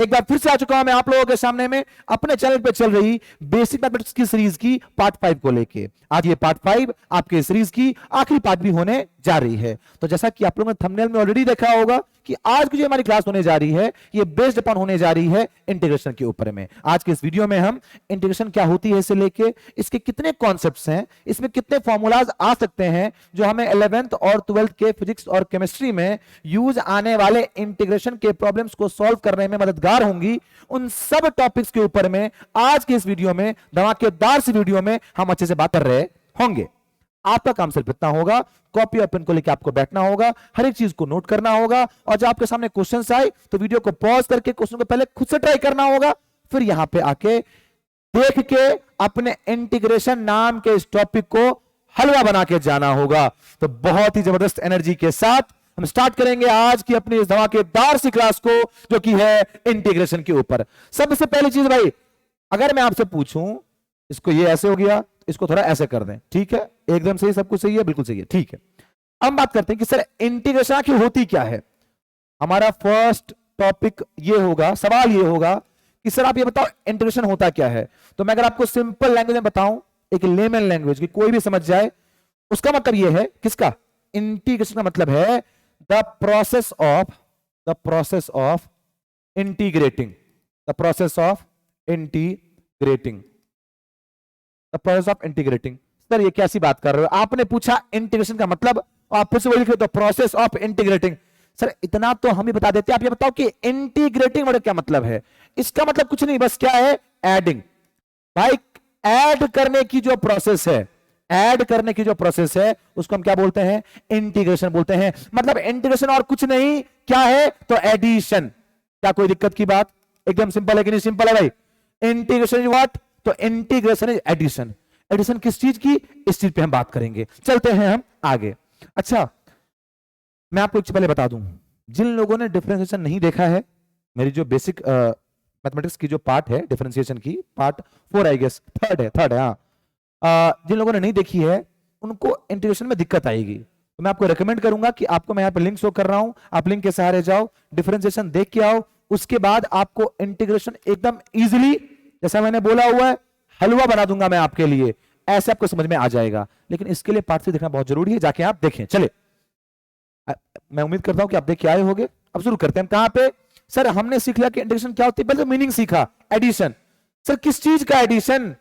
एक बार फिर से आ चुका हूं मैं आप लोगों के सामने में अपने चैनल पे चल रही बेसिक मैथमेटिक्स की सीरीज की पार्ट 5 को लेके। आज ये पार्ट 5 आपके सीरीज की आखिरी पार्ट भी होने जा रही है। तो जैसा कि आप लोगों ने थंबनेल में ऑलरेडी देखा होगा कि आज की जो हमारी क्लास होने जा रही है ये बेस्ड अपॉन होने जा रही है इंटीग्रेशन के ऊपर में। आज के इस वीडियो में हम इंटीग्रेशन क्या होती है इसे लेके, इसके कितने कॉन्सेप्ट्स हैं, इसमें कितने फॉर्मूलाज आ सकते हैं जो हमें 11th और 12th के फिजिक्स और केमिस्ट्री में यूज आने वाले इंटीग्रेशन के प्रॉब्लम्स को सॉल्व करने में मददगार होंगी, उन सब टॉपिक्स के ऊपर में आज के इस वीडियो में, धमाकेदार सी वीडियो में हम अच्छे से बात कर रहे होंगे। आपका काम सिर्फ इतना होगा, कॉपी और पेन को लेकर आपको बैठना होगा, हर एक चीज को नोट करना होगा, और जब आपके सामने क्वेश्चंस आए तो वीडियो को पॉज करके क्वेश्चन को पहले खुद से ट्राई करना होगा, फिर यहां पे आके देख के अपने इंटीग्रेशन नाम के इस टॉपिक को हलवा बना के जाना होगा। तो बहुत ही जबरदस्त एनर्जी के साथ हम स्टार्ट करेंगे आज की अपनी इस धमाकेदार सी क्लास को, जो कि है इंटीग्रेशन के ऊपर। सबसे पहली चीज भाई, अगर मैं आपसे पूछूं इसको ये ऐसे हो गया, इसको थोड़ा ऐसे कर दें, ठीक है? एकदम सही, सब कुछ सही है, बिल्कुल सही है, ठीक है। अब बात करते हैं कि सर इंटीग्रेशन आखिर होती क्या है। हमारा फर्स्ट टॉपिक ये होगा, सवाल ये होगा कि सर आप ये बताओ इंटीग्रेशन होता क्या है। तो मैं अगर आपको सिंपल लैंग्वेज में बताऊं, एक लेमन लैंग्वेज की कोई भी समझ जाए, उसका मतलब ये है, किसका? इंटीग्रेशन का मतलब है the process of integrating, the process of integrating, the process of integrating. Sir ये कैसी बात कर रहे हो, आपने पूछा इंटीग्रेशन का मतलब और आप फिर से वही लिख रहे हो प्रोसेस ऑफ इंटीग्रेटिंग। सर इतना तो हम ही बता देते हैं, आप ये बताओ कि इंटीग्रेटिंग वर्ड क्या मतलब है। इसका मतलब कुछ नहीं, बस क्या है? एडिंग। भाई ऐड करने की जो प्रोसेस है, ऐड करने की जो प्रोसेस है उसको हम क्या बोलते हैं? इंटीग्रेशन बोलते हैं। मतलब इंटीग्रेशन और कुछ नहीं, क्या है? तो एडिशन। क्या कोई दिक्कत की बात? एकदम सिंपल है कि नहीं? सिंपल है भाई। Integration is what? तो इंटीग्रेशन इज एडिशन। एडिशन किस चीज की? इस चीज पे हम बात करेंगे। चलते हैं हम आगे। अच्छा, मैं आपको एक पहले बता दूं, जिन लोगों ने डिफरेंशिएशन नहीं देखा है, मेरी जो बेसिक मैथमेटिक्स की जो पार्ट है डिफरेंशिएशन की, पार्ट 4 आई गेस, थर्ड है हाँ, जिन लोगों ने नहीं देखी है उनको इंटीग्रेशन में दिक्कत आएगी। तो मैं आपको रेकमेंड करूंगा कि आपको मैं यहाँ पे लिंक शो कर रहा हूं, आप लिंक के सहारे जाओ, डिफरेंशिएशन देख के आओ, उसके बाद आपको इंटीग्रेशन एकदम इजीली, जैसा मैंने बोला हुआ है, हलवा बना दूंगा मैं आपके लिए, ऐसे आपको समझ में आ जाएगा। लेकिन इसके लिए पार्ट 3 देखना बहुत जरूरी है, जाके आप देखें। चले, मैं उम्मीद करता हूं कि आप देख के आए होंगे। अब शुरू करते हैं। कहां पे? सर हमने सीख लिया कि इंटीग्रेशन क्या होती है, पहले तो मीनिंग सीखा, एडिशन। सर किस चीज का एडिशन?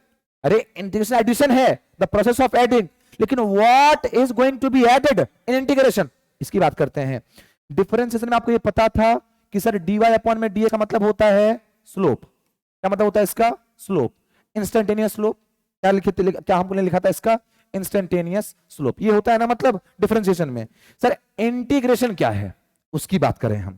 अरे इंटीग्रेशन एडिशन है, द प्रोसेस ऑफ एडिंग। लेकिन what is going to be added in integration, इसकी बात करते हैं। डिफरेंशिएशन में आपको ये पता था कि सर dy अपॉन में dx का मतलब होता है स्लोप। क्या मतलब होता है इसका? Slope, instantaneous slope. क्या लिखे, क्या हमने लिखा था इसका? Instantaneous slope. ये होता है ना मतलब डिफरेंशिएशन में। सर इंटीग्रेशन क्या है उसकी बात करें हम।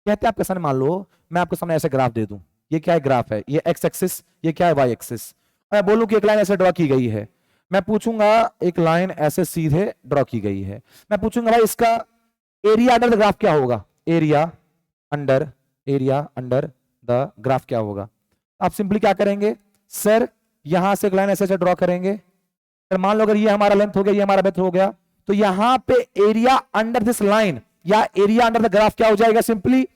कहते हैं आपके सामने, मान लो मैं आपके सामने ऐसे ग्राफ दे दूं, ये क्या है? ग्राफ है, ये एक्स एक्सिस, ये क्या है? Y axis. मैं बोलूं कि एक लाइन ऐसे ड्रॉ की गई है, मैं पूछूंगा एक लाइन ऐसे सीधे ड्रॉ की गई है, मैं पूछूंगा भाई इसका एरिया अंडर द ग्राफ क्या होगा? एरिया अंडर द ग्राफ क्या होगा? आप सिंपली क्या करेंगे सर, यहां से एक लाइन ऐसे ड्रॉ करेंगे। सर मान लो अगर ये हमारा लेंथ हो गया, ये हमारा ब्रेथ हो गया, तो यहां पे एरिया अंडर दिस लाइन या एरिया अंडर द ग्राफ क्या हो जाएगा? सिंपली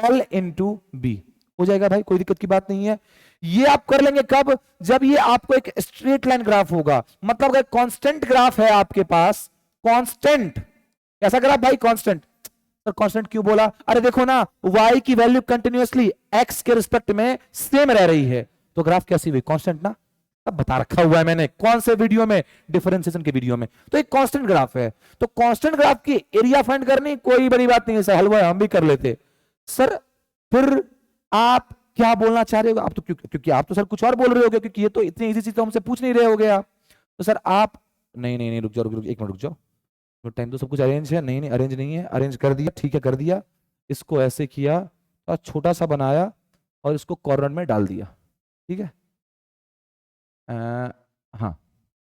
L इंटू बी हो जाएगा भाई, कोई दिक्कत की बात नहीं है। ये आप कर लेंगे कब? जब ये आपको एक स्ट्रेट लाइन ग्राफ होगा, मतलब अगर कांस्टेंट ग्राफ है आपके पास, कांस्टेंट, कैसा ग्राफ भाई? कांस्टेंट। सर कांस्टेंट क्यों बोला? अरे देखो ना, y की वैल्यू कंटिन्यूअसली x के रिस्पेक्ट में सेम रह रही है, तो ग्राफ कैसी हुई? कांस्टेंट ना। सब बता रखा हुआ है मैंने, कौन से वीडियो में? डिफरेंशिएशन के वीडियो में। तो एक कांस्टेंट ग्राफ है, तो कांस्टेंट ग्राफ की एरिया फाइंड करनी कोई बड़ी बात नहीं है सर, हलवा हम भी कर लेते। सर फिर आप क्या बोलना चाह रहे हो? आप तो क्योंकि आप तो सर कुछ और बोल रहे होगे, क्योंकि ये तो इतनी इजी चीज तो हमसे पूछ नहीं रहे होगे आप। तो सर आप नहीं रुक जाओ, एक मिनट रुक जाओ, तो टाइम तो सब कुछ अरेंज है। नहीं अरेंज नहीं है, अरेंज कर दिया, ठीक है कर दिया। इसको ऐसे किया और छोटा सा बनाया और इसको कॉर्नर में डाल दिया, ठीक है? हाँ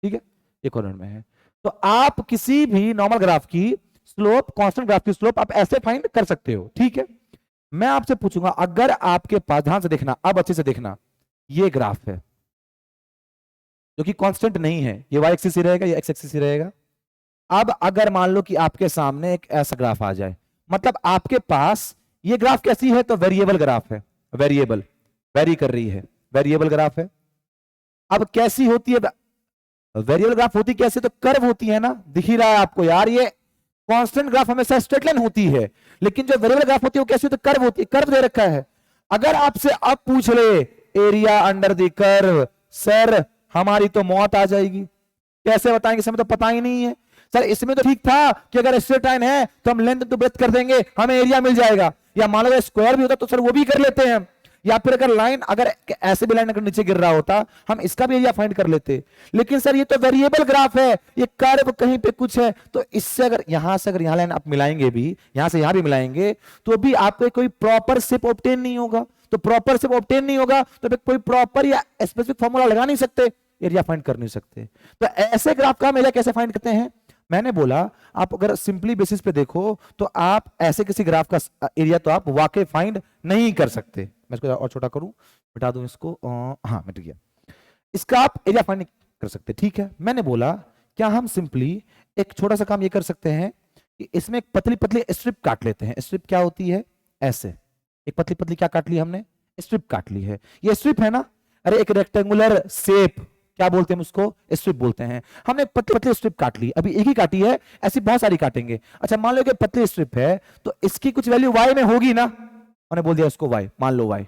ठीक है, ये कॉर्नर में है। तो आप किसी भी नॉर्मल ग्राफ की स्लोप, कांस्टेंट ग्राफ की स्लोप आप ऐसे फाइंड कर सकते हो, ठीक है? मैं आपसे पूछूंगा, अगर आपके पास, ध्यान से देखना, अब अच्छे से देखना, ये ग्राफ है जो कि कांस्टेंट नहीं है, ये y एक्सिस ही रहेगा, ये x एक्सिस ही रहेगा। अब अगर मान लो कि आपके सामने एक ऐसा ग्राफ आ जाए, मतलब आपके पास ये ग्राफ कैसी है? तो वेरिएबल ग्राफ है। वेरिएबल, वेरी कर रही है, वेरिएबल ग्राफ है। अब कैसी होती है वेरिएबल ग्राफ? होती कैसे? तो कर्व होती है ना, दिख ही रहा है आपको यार, ये कांस्टेंट ग्राफ हमेशा स्ट्रेट लाइन होती है, लेकिन जो वेरिएबल ग्राफ होती है वो कैसी होती है? कर्व होती है, कर्व दे रखा है। अगर आपसे अब पूछ ले area under the curve, sir हमारी तो मौत आ जाएगी, कैसे बताएंगे? समय तो पता ही नहीं है। सर इसमें तो ठीक था कि अगर स्ट्रेट लाइन है तो हम लेंथ टू ब्रेथ कर देंगे, हमें एरिया मिल जाएगा, या मान लो स्क्वायर भी होता तो सर वो भी कर लेते हैं, या फिर अगर लाइन, अगर ऐसे भी लाइन अगर नीचे गिर रहा होता हम इसका भी एरिया फाइंड कर लेते। लेकिन सर ये तो वेरिएबल ग्राफ है, ये कर्व कहीं पे कुछ है, तो इससे अगर यहां से अगर यहां लाइन आप मिलाएंगे भी, यहां से यहां भी मिलाएंगे, तो भी आपको कोई प्रॉपर शेप ऑब्टेन नहीं होगा। तो प्रॉपर शेप ऑब्टेन नहीं होगा तो फिर कोई प्रॉपर या स्पेसिफिक फॉर्मूला लगा नहीं सकते, एरिया फाइंड कर नहीं सकते। तो ऐसे ग्राफ का हम एरिया कैसे फाइंड करते हैं? मैंने बोला आप अगर सिंपली बेसिस पे देखो तो आप ऐसे किसी ग्राफ का एरिया तो आप वाकई फाइंड नहीं कर सकते। मैं इसको और छोटा करूं, मिटा दूं इसको, हाँ मिट गया। इसका आप एरिया फाइंड नहीं कर सकते, ठीक है। मैंने बोला क्या हम सिंपली एक छोटा सा काम ये कर सकते हैं कि इसमें एक पतली पतली स्ट्रिप काट लेते हैं। स्ट्रिप क्या होती है? ऐसे एक पतली पतली क्या काट ली हमने? स्ट्रिप काट ली है। ये स्ट्रिप है ना, अरे एक रेक्टेंगुलर शेप, क्या बोलते हैं उसको? स्ट्रिप बोलते हैं। हमने पतली पतली स्ट्रिप काट ली, अभी एक ही काटी है, ऐसी बहुत सारी काटेंगे। अच्छा मान लो कि पतली स्ट्रिप है तो इसकी कुछ वैल्यू y में होगी ना, मैंने बोल दिया उसको y, मान लो y।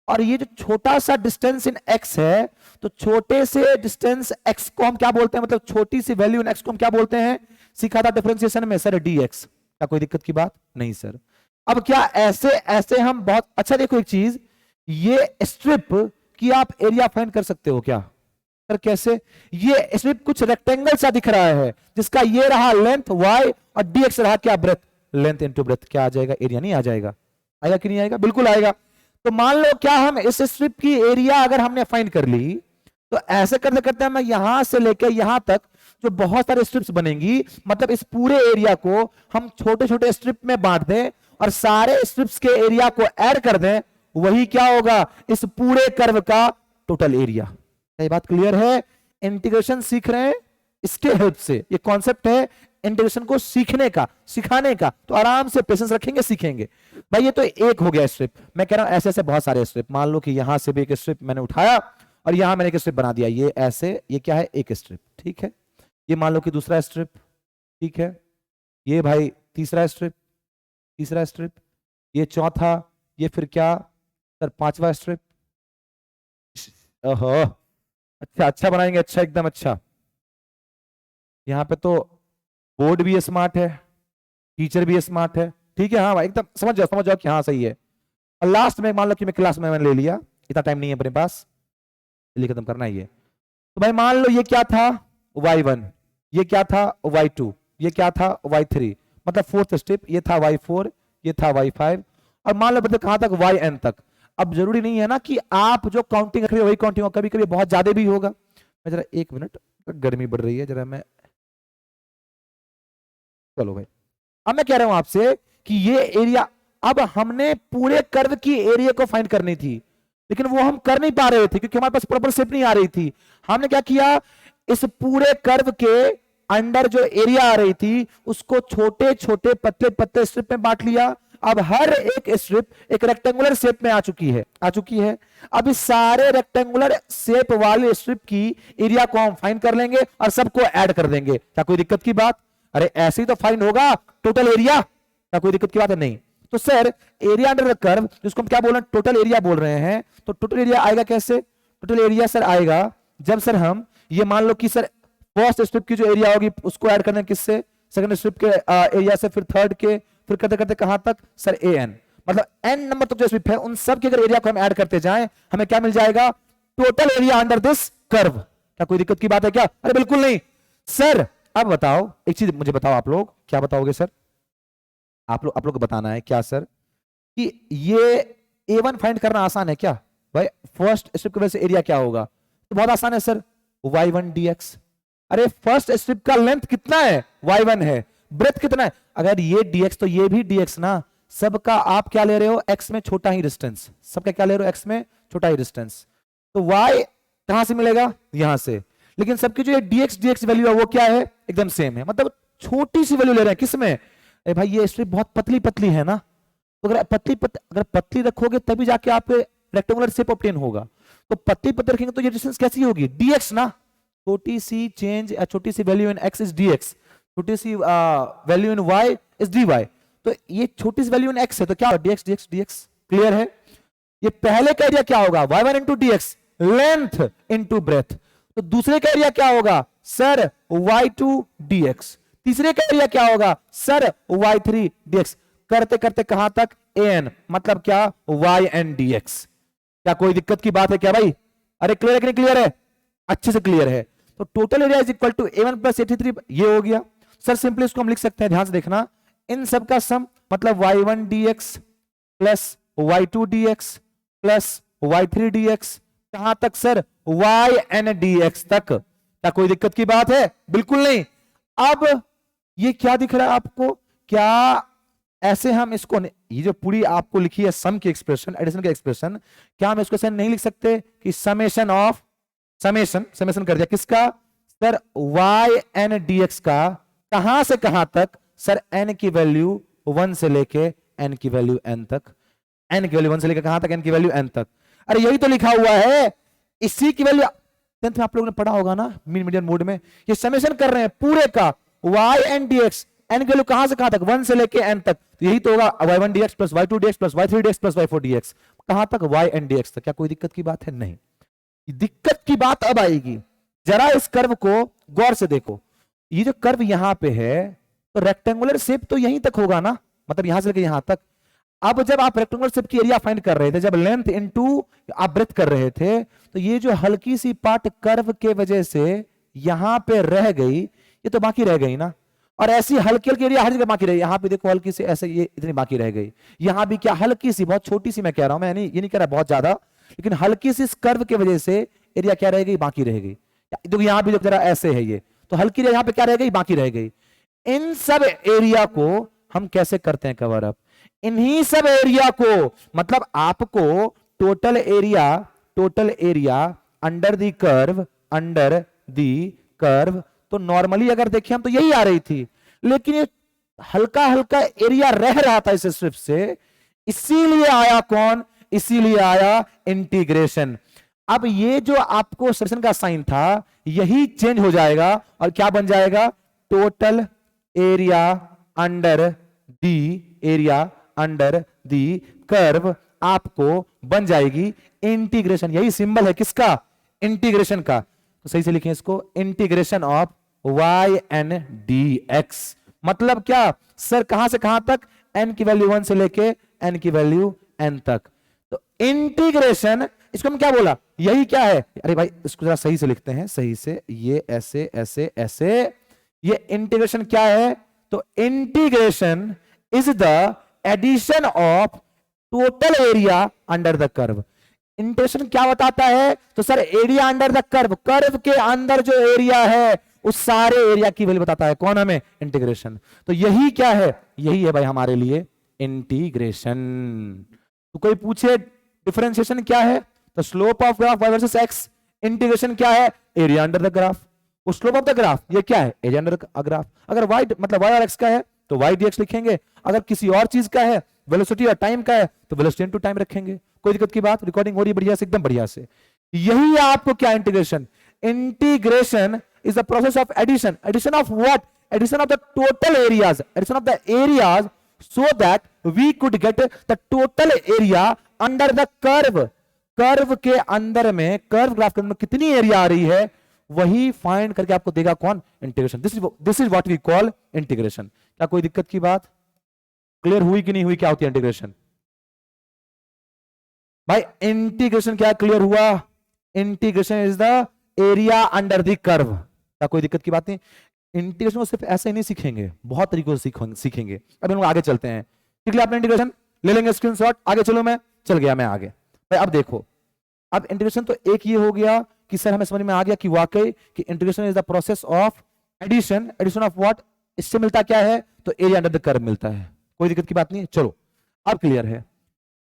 और ये जो छोटा सा डिस्टेंस इन x है, तो छोटे से डिस्टेंस x को हम क्या बोलते हैं? मतलब छोटी सी वैल्यू इन x को हम क्या बोलते हैं? सीखा था डिफरेंशिएशन में सर, dx। क्या कोई दिक्कत की बात नहीं सर? अब क्या ऐसे ऐसे हम बहुत अच्छा, देखो एक चीज, ये स्ट्रिप की आप एरिया फाइंड कर सकते हो क्या? सर कैसे? ये स्ट्रिप कुछ रेक्टेंगल सा दिख रहा है जिसका ये रहा लेंथ y और dx रहा क्या? ब्रेथ। लेंथ इनटू ब्रेथ क्या आ जाएगा? एरिया नहीं आ जाएगा? आएगा कि नहीं आएगा? बिल्कुल आएगा। तो मान लो क्या हम इस स्ट्रिप की एरिया अगर हमने फाइंड कर ली, तो ऐसे करते करते मैं यहां से लेकर यहां तक जो बहुत सारे स्ट्रिप्स बनेंगी, मतलब इस पूरे एरिया को हम छोटे छोटे स्ट्रिप में बांट दें और सारे स्ट्रिप्स के एरिया को ऐड कर दें, वही क्या होगा? इस पूरे कर्व का टोटल एरिया। ये बात क्लियर है? इंटीग्रेशन सीख रहे हैं इसके हेल्प से, ये कॉन्सेप्ट है इंटीग्रेशन को सीखने का, सिखाने का, तो आराम से पेशेंस रखेंगे, सीखेंगे। भाई ये तो एक हो गया स्ट्रिप, मैं कह रहा हूं ऐसे ऐसे बहुत सारे स्ट्रिप। मान लो कि यहां से भी एक स्ट्रिप मैंने उठाया और यहां मैंने एक स्ट्रिप बना दिया, ये ऐसे, ये क्या है? एक स्ट्रिप, ठीक है। ये मान लो कि दूसरा स्ट्रिप, ठीक है। ये भाई तीसरा स्ट्रिप, तीसरा स्ट्रिप, ये चौथा, ये फिर क्या सर? पांचवा स्ट्रिप। ओहो अच्छा, अच्छा बनाएंगे, अच्छा एकदम अच्छा। यहाँ पे तो बोर्ड भी स्मार्ट है, टीचर भी स्मार्ट है, ठीक है। हाँ भाई एकदम समझ जाओ कि हाँ सही है। और लास्ट में मान लो कि मैं क्लास में मैंने ले लिया, इतना टाइम नहीं है अपने पास, इसलिए खत्म करना ही है। तो भाई मान लो ये क्या था? y1, ये क्या था? y2, ये क्या था? y3, मतलब फोर्थ स्टेप ये था y4, ये था y5, और मान लो बता कहां तक? yn तक। अब जरूरी नहीं है ना कि आप जो काउंटिंग रख रहे हो वही काउंटिंग हो, कभी कभी बहुत ज्यादा भी होगा। मैं जरा एक मिनट, गर्मी बढ़ रही है जरा, मैं, चलो भाई। अब मैं कह रहा हूं आपसे कि ये एरिया, अब हमने पूरे कर्व की एरिया को फाइंड करनी थी, लेकिन वो हम कर नहीं पा रहे थे क्योंकि हमारे पास प्रॉपर शेप नहीं आ रही थी। हमने क्या किया? इस पूरे कर्व के अंडर जो एरिया आ रही थी उसको छोटे छोटे पतले पतले स्ट्रिप में बांट लिया। अब हर एक स्ट्रिप एक रेक्टेंगुलर शेप में आ चुकी है। अब इस सारे रेक्टेंगुलर शेप वाले स्ट्रिप की एरिया को हम फाइंड कर लेंगे और सबको ऐड कर देंगे। क्या कोई दिक्कत की बात? अरे ऐसे ही तो फाइंड होगा टोटल एरिया, क्या कोई दिक्कत की बात है? नहीं। तो sir area under the curve, जिसको हम क्या बोल रहे हैं? टोटल एरिया बोल रहे हैं। तो टोटल एरिया आएगा कैसे? टोटल एरिया सर आएगा जब सर हम ये मान लो कि सर फर्स्ट स्ट्रिप की जो एरिया होगी उसको ऐड करना किससे? सेकंड स्ट्रिप के एरिया से, फिर थर्ड के, फिर करते करते कहां तक सर? an, मतलब n नंबर तक जो स्ट्रिप है उन सब के अगर एरिया को हम ऐड करते जाएं, हमें क्या मिल जाएगा? Total area under this curve. क्या कोई दिक्कत की बात है क्या? अरे बिल्कुल नहीं सर। अब बताओ एक चीज, मुझे बताओ आप लोग क्या बताओगे सर? आप लोग को बताना है क्या सर कि ये a1 फाइंड करना आसान है क्या? भाई फर्स्ट स्ट्रिप की वजह से एरिया क्या होगा? तो बहुत आसान है सर, y1 dx। अरे फर्स्ट स्ट्रिप का लेंथ कितना है? y1 है। ब्रेथ कितना है? अगर ये dx तो ये भी dx ना। सबका आप क्या ले रहे हो? x में छोटा ही डिस्टेंस। सबका क्या ले रहे हो? x में छोटा ही डिस्टेंस। तो y कहां से मिलेगा? यहां से। लेकिन सबकी जो ये dx वैल्यू है वो क्या है? एकदम सेम है, मतलब छोटी सी वैल्यू ले रहे हैं। किसमें? भाई ये स्ट्रिप बहुत पतली पतली है ना, तो अगर पतली रखोगे तभी जाके आप रेक्टेंगुलर शेप ऑब्टेन होगा। तो पतली पतली रखेंगे तो ये डिस्टेंस कैसी होगी, dx ना, छोटी सी चेंज, छोटी सी value in x is dx, छोटी सी value in y is dy। तो ये छोटी सी वैल्यू इन x है तो क्या होगा, dx dx dx। क्लियर है? ये पहले का एरिया क्या होगा, y1 into dx, length into breadth. तो दूसरे का एरिया क्या होगा सर, y2 dx। तीसरे का एरिया क्या होगा सर, y3 dx। करते करते कहां तक, an, मतलब क्या, yn dx। क्या कोई दिक्कत की बात है क्या भाई? अरे क्लियर है कि नहीं क्लियर है? अच्छे से क्लियर है। तो total area is equal to a1 plus 83, ये हो गया सर। सिंपली इसको हम लिख सकते हैं, ध्यान से देखना, इन सब का सम मतलब y1 dx plus y2 dx plus y3 dx, कहां तक सर, yn dx तक। क्या कोई दिक्कत की बात है? बिल्कुल नहीं। अब ये क्या दिख रहा है आपको, क्या ऐसे हम इसको, ये जो पूरी आपको लिखी है सम की एक्सप्रेशन, एडिशन की एक्सप्रेशन, क्या हम इसको ऐसे नहीं लिख सकते कि समेशन ऑफ, समेशन कर दिया किसका सर, yn dx का, कहां से कहां तक सर, n की वैल्यू 1 से लेके n की वैल्यू n तक, n की वैल्यू 1 से लेके कहां तक, n की वैल्यू n तक। अरे यही तो लिखा हुआ है, इसी की वैल्यू 10th में आप लोगों ने पढ़ा होगा ना, मीडियन मोड में। ये समेशन कर रहे हैं पूरे का, yn dx, n की वैल्यू कहां से कहां तक, 1 से लेके n तक। तो यही तो होगा y1 dx plus y2 dx plus y3 dx plus y4 dx, कहां तक, yn dx तक। क्या कोई दिक्कत की बात है? नहीं। दिक्कत की बात अब आएगी, जरा इस कर्व को गौर से देखो। ये जो कर्व यहां पे है, तो रेक्टेंगुलर शेप तो यहीं तक होगा ना, मतलब यहां से लेके यहां तक। अब जब आप रेक्टेंगुलर शेप की एरिया फाइंड कर रहे थे, जब लेंथ इनटू आप ब्रेथ कर रहे थे, तो ये जो हल्की सी पार्ट कर्व के वजह से यहां पे रह गई, ये तो बाकी रह गई ना। और ऐसी हल्की हल्की एरिया हर जगह बाकी रही, यहां पे देखो हल्की सी ऐसे ये इतनी बाकी रह गई, यहां भी क्या हल्की सी, बहुत छोटी सी मैं कह रहा हूं, मैं नहीं, ये नहीं कह रहा बहुत ज्यादा, लेकिन हल्की सी इस कर्व की वजह से एरिया क्या रह गई, बाकी रह गई। देखो यहां भी जरा ऐसे है, ये तो हल्की यहां पे क्या रह गई, बाकी रह गई। इन सब एरिया को हम कैसे करते हैं कवर अप, इन्हीं सब एरिया को, मतलब आपको total area under the curve, तो नॉर्मली अगर देखें हम तो यही आ रही थी, लेकिन ये हल्का हल्का एरिया रह रहा था इस स्ट्रिप से, इसीलिए आया कौन, इसीलिए आया इंटीग्रेशन। अब ये जो आपको सेक्शन का साइन था यही चेंज हो जाएगा और क्या बन जाएगा, total area under the curve आपको बन जाएगी इंटीग्रेशन। यही सिंबल है किसका, इंटीग्रेशन का। तो सही से लिखें इसको, इंटीग्रेशन ऑफ yn dx। मतलब क्या सर, कहां से कहां तक, n की वैल्यू 1 से लेके n की वैल्यू n तक। तो इंटीग्रेशन, इसको हम क्या बोला, यही क्या है, अरे भाई इसको जरा सही से लिखते हैं, सही से, ये ऐसे ऐसे ऐसे, ये इंटीग्रेशन क्या है, तो integration is the addition of total area under the curve. Integration क्या बताता है, तो sir area under the curve के अंदर जो एरिया है उस सारे एरिया की वैल्यू बताता है कौन, हमें, इंटीग्रेशन। तो यही क्या है, यही है भाई हमारे लिए इंटीग्रेशन। तो कोई पूछे डिफरेंशिएशन क्या है, तो slope of graph y versus x, integration क्या है, एरिया अंडर द ग्राफ। वो स्लोप ऑफ द ग्राफ ये क्या है, एरिया अंडर द ग्राफ। अगर y मतलब y और x का है तो y dx लिखेंगे, अगर किसी और चीज का है, वेलोसिटी और टाइम का है, तो वेलोसिटी इनटू टाइम रखेंगे। कोई दिक्कत की बात, रिकॉर्डिंग हो रही है बढ़िया से, एकदम बढ़िया से। यही है आपको क्या, integration. Integration is the process of addition of what, addition of the total areas, so that we could get the total area under the curve के अंदर में, कर्व ग्राफ के अंदर कितनी एरिया आ रही है वही फाइंड करके आपको देगा कौन, integration. This is what we call integration. क्या कोई दिक्कत की बात, क्लियर हुई कि नहीं हुई, क्या होती है इंटीग्रेशन भाई, इंटीग्रेशन क्या क्लियर हुआ, integration is the area under the curve. क्या कोई दिक्कत की बात नहीं। इंटीग्रेशन को सिर्फ ऐसे ही नहीं सीखेंगे, बहुत तरीकों से सीखेंगे। अब हम लोग आगे चलते हैं, ठीक है, आपने इंटीग्रेशन ले लेंगे स्क्रीनशॉट, आगे चलो, मैं चल गया, मैं आगे। भाई अब देखो, अब इंटीग्रेशन तो एक ये हो गया कि सर हमें समझ में आ गया कि वाकई कि integration is the process of addition of what, इससे मिलता क्या है, तो एरिया अंडर द कर्व मिलता है। कोई दिक्कत की बात नहीं, चलो अब क्लियर है।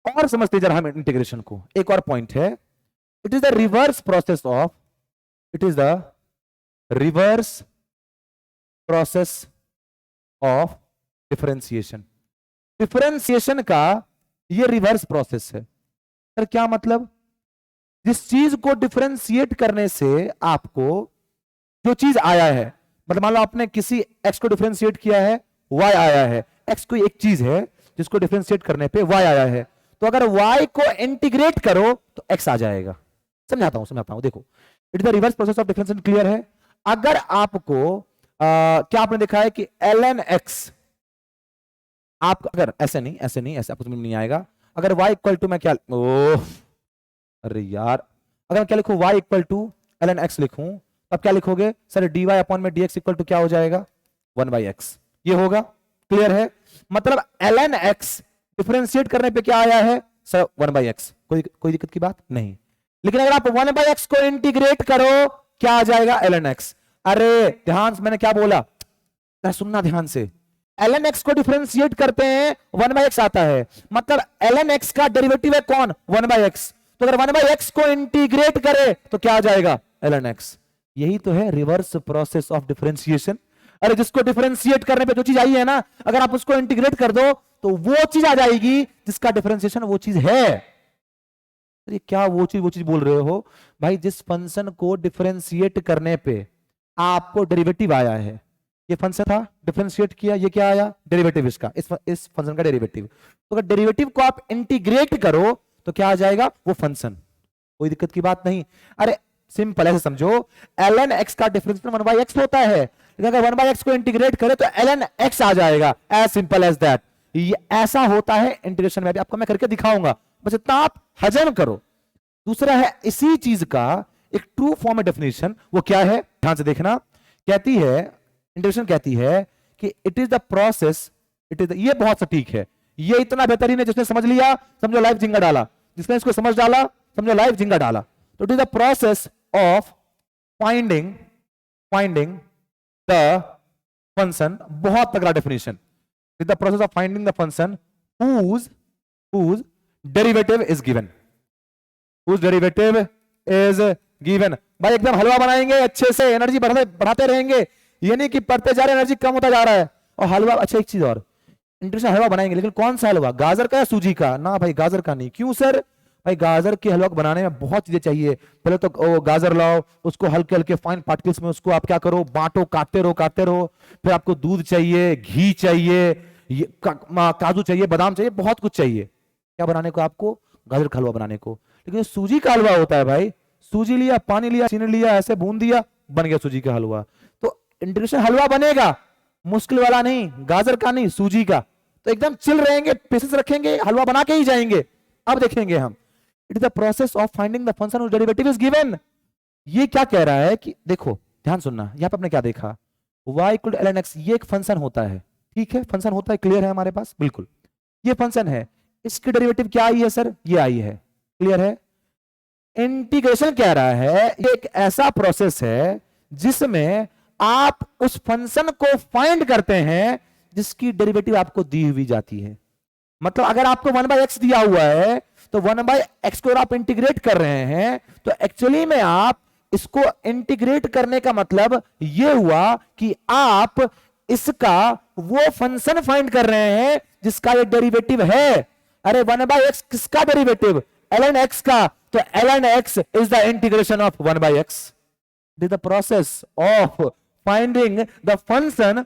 और समझते जरा हम इंटीग्रेशन को। एक और पॉइंट है, it is the reverse process of, it is the reverse process of differentiation. Differentiation का ये रिवर्स प्रोसेस है। सर क्या मतलब? जिस चीज को डिफरेंशिएट करने से आपको जो चीज आया है, मतलब मान लो आपने किसी x को डिफरेंशिएट किया है, y आया है। x कोई एक चीज है जिसको डिफरेंशिएट करने पे y आया है, तो अगर y को इंटीग्रेट करो तो x आ जाएगा। समझाता हूं देखो, it is the reverse process of differentiation. Clear है? अगर आपको क्या आपने देखा है कि ln x, आप अगर ऐसे आपको समझ नहीं आएगा। अगर y इक्वल टू मैं क्या, ओह अरे यार, अगर मैं क्या लिखूं, y equal to ln x लिखूं, तब क्या लिखोगे सर? dy अपॉन में dx इक्वल टू क्या हो जाएगा? 1/x। ये होगा। क्लियर है? मतलब ln x डिफरेंशिएट करने पे क्या आया है सर? 1/x। कोई दिक्कत की बात नहीं। लेकिन अगर आप 1/x को इंटीग्रेट करो, क्या आ जाएगा? ln x। अरे ध्यान से, मैंने क्या बोला, सुनना ध्यान से। ln x को डिफरेंशिएट करते हैं 1/x आता है, मतलब ln x का डेरिवेटिव है कौन? 1/x। तो अगर 1/x को इंटीग्रेट करे तो क्या आ जाएगा? ln x। यही तो है रिवर्स प्रोसेस ऑफ डिफरेंशिएशन। अरे जिसको डिफरेंशिएट करने पे जो चीज आई है ना, अगर आप उसको इंटीग्रेट कर दो तो वो चीज आ जाएगी जिसका डिफरेंशिएशन वो चीज है। अरे क्या वो चीज बोल रहे हो भाई? जिस फंक्शन को डिफरेंशिएट करने पे आपको डेरिवेटिव आया है, ये फंक्शन था, डिफरेंशिएट किया, ये क्या आया? डेरिवेटिव इसका, इस फंक्शन का डेरिवेटिव। तो अगर डेरिवेटिव को आप इंटीग्रेट करो तो क्या आ जाएगा? वो फंक्शन। कोई दिक्कत की बात नहीं। अरे सिंपल ऐसे समझो, ln x का डिफरेंशिएशन 1/x होता है, लेकिन अगर 1/x को इंटीग्रेट करें तो ln x आ जाएगा। As simple as that. ये ऐसा होता है इंटीग्रेशन में भी, आपको मैं करके दिखाऊंगा, बस इतना आप हजम करो। दूसरा है इसी चीज का एक ट्रू फॉर्म डेफिनेशन, वो क्या है ध्यान से देखना। कहती है, इंटीग्रेशन कहती है कि इट इज द प्रोसेस, ये बहुत सटीक है, ये इतना बेहतरीन है, जिसने समझ लिया समझो लाइफ जिंगा डाला, जिसने इसको समझ डाला समझो लाइफ जिंगा डाला। तो it is the process of finding the function, बहुत तगड़ा definition, is the process of finding the function whose derivative is given, whose derivative is given। भाई एकदम हलवा बनाएंगे अच्छे से, एनर्जी बढ़ाते रहेंगे, ये नहीं कि पढ़ते जा रहे एनर्जी कम होता जा रहा है और हलवा। अच्छा एक चीज और, इंटरेस्ट हलवा बनाएंगे, लेकिन कौन सा हलवा? गाजर का या सूजी का? ना भाई गाजर का नहीं। क्यों सर? भाई गाजर के हलवा को बनाने में बहुत चीजें चाहिए। पहले तो गाजर लाओ, उसको हल्के हल्के फाइन पार्टिकल्स में उसको आप क्या करो, बांटो, काटते रहो। फिर आपको दूध चाहिए, घी चाहिए, काजू चाहिए, बादाम चाहिए, बहुत कुछ चाहिए क्या बनाने को आपको? गाजर का हलवा बनाने को। लेकिन सूजी का हलवा होता है भाई, सूजी लिया, पानी लिया, चीनी लिया, ऐसे भून दिया, बन गया सूजी का हलवा। तो इंटीग्रेशन हलवा बनेगा, मुश्किल वाला नहीं, गाजर का नहीं, सूजी का। तो एकदम चिल रहेंगे, पेशेंस रखेंगे, हलवा बना के ही जाएंगे। अब देखेंगे हम, it is the process of finding the function which derivative is given. ये क्या कह रहा है कि देखो ध्यान सुनना, यहां पे आपने क्या देखा, y equal to ln x, ये एक फंक्शन होता है, ठीक है, फंक्शन होता है, क्लियर है हमारे पास? बिल्कुल, ये फंक्शन है, इसकी डेरिवेटिव क्या आई है सर? ये आई है, क्लियर है? इंटीग्रेशन कह रहा है ये एक ऐसा प्रोसेस है जिसमें आप उस फंक्शन को फाइंड करते हैं जिसकी डेरिवेटिव आपको दी हुई जाती है। मतलब अगर आपको 1/x दिया हुआ है तो 1/x को आप इंटीग्रेट कर रहे हैं, तो एक्चुअली में आप इसको इंटीग्रेट करने का मतलब यह हुआ कि आप इसका वो फंक्शन फाइंड कर रहे हैं जिसका ये डेरिवेटिव है। अरे 1/x किसका डेरिवेटिव? ln x का। तो ln x is the integration of 1/x. This is the process of finding the function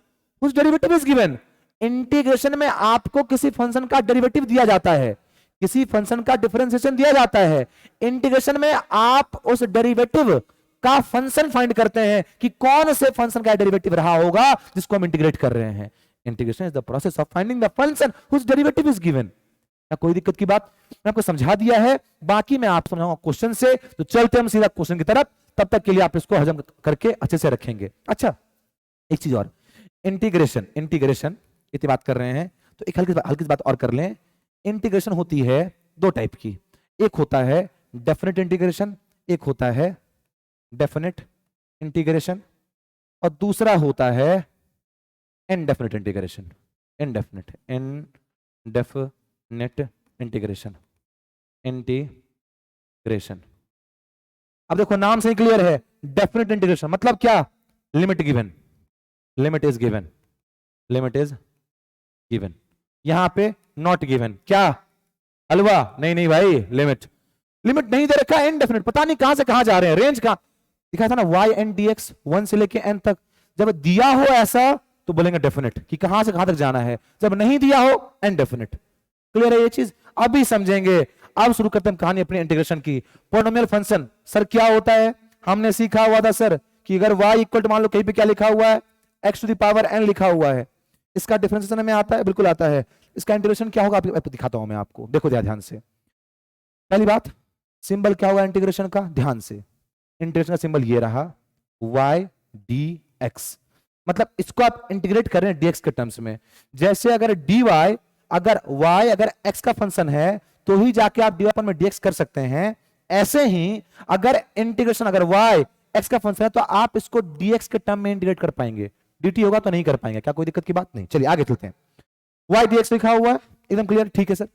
whose derivative is given. Integration में आपको किसी फंक्शन का डेरिवेटिव दिया जाता है, किसी फंक्शन का डिफरेंशिएशन दिया जाता है। इंटीग्रेशन में आप उस डेरिवेटिव का फंक्शन फाइंड करते हैं कि कौन से फंक्शन का डेरिवेटिव रहा होगा जिसको हम इंटीग्रेट कर रहे हैं। Integration is the process of finding the function whose derivative is given. कोई दिक्कत की बात? मैं आपको समझा दिया है, बाकी मैं आप समझाऊंगा क्वेश्चन से। तो चलते हम सीधा क्वेश्चन की तरफ, तब तक के लिए आप इसको हजम करके अच्छे से रखेंगे। अच्छा एक चीज और, इंटीग्रेशन इतनी बात कर रहे हैं तो एक हल्की बात और कर लें। इंटीग्रेशन होती है दो टाइप की, एक होता है डेफिनेट इंटीग्रेशन, एक होता है डेफिनेट इंटीग्रेशन, और दूसरा होता है इनडेफिनेट इंटीग्रेशन। Indefinite integration. अब देखो नाम से ही क्लियर है, डेफिनेट इंटीग्रेशन मतलब क्या? Limit is given. यहां पे नॉट गिवन, क्या हलवा, नहीं नहीं भाई, लिमिट लिमिट नहीं दे रखा है, इनडेफिनिट, पता नहीं कहां से कहां जा रहे हैं, रेंज का दिखा था ना, y एन डी एक्स 1 से लेके n तक, जब दिया हो ऐसा तो बोलेंगे डेफिनेट कि कहां से कहां तक जाना है, जब नहीं दिया हो इनडेफिनिट। क्लियर है ये चीज, अभी समझेंगे। अब शुरू करते हैं कहानी अपनी इंटीग्रेशन की। पॉलिनोमियल फंक्शन सर क्या होता है, हमने सीखा हुआ था सर कि अगर y इक्वल टू, मान लो कहीं पे क्या लिखा हुआ है, x to the power n लिखा हुआ है, इसका डिफरेंशिएशन में आता है, बिल्कुल आता है। इसका इंटीग्रेशन क्या होगा आपको दिखाता हूं मैं आपको, देखो ध्यान से। पहली बात, सिंबल क्या होगा इंटीग्रेशन का, ध्यान से, इंटीग्रेशन का सिंबल ये रहा, y dx, मतलब इसको आप इंटीग्रेट कर रहे हैं dx के टर्म्स में। जैसे अगर dy, अगर y अगर x का फंक्शन है तो ही जाके आप dy में dx कर सकते हैं। ऐसे ही अगर इंटीग्रेशन अगर y x का फंक्शन है तो आप इसको dx के टर्म में इंटीग्रेट कर पाएंगे, dt होगा तो नहीं कर पाएंगे, क्या कोई दिक्कत की बात नहीं। चलिए आगे चलते हैं। y dx लिखा हुआ है, एकदम क्लियर, ठीक है सर।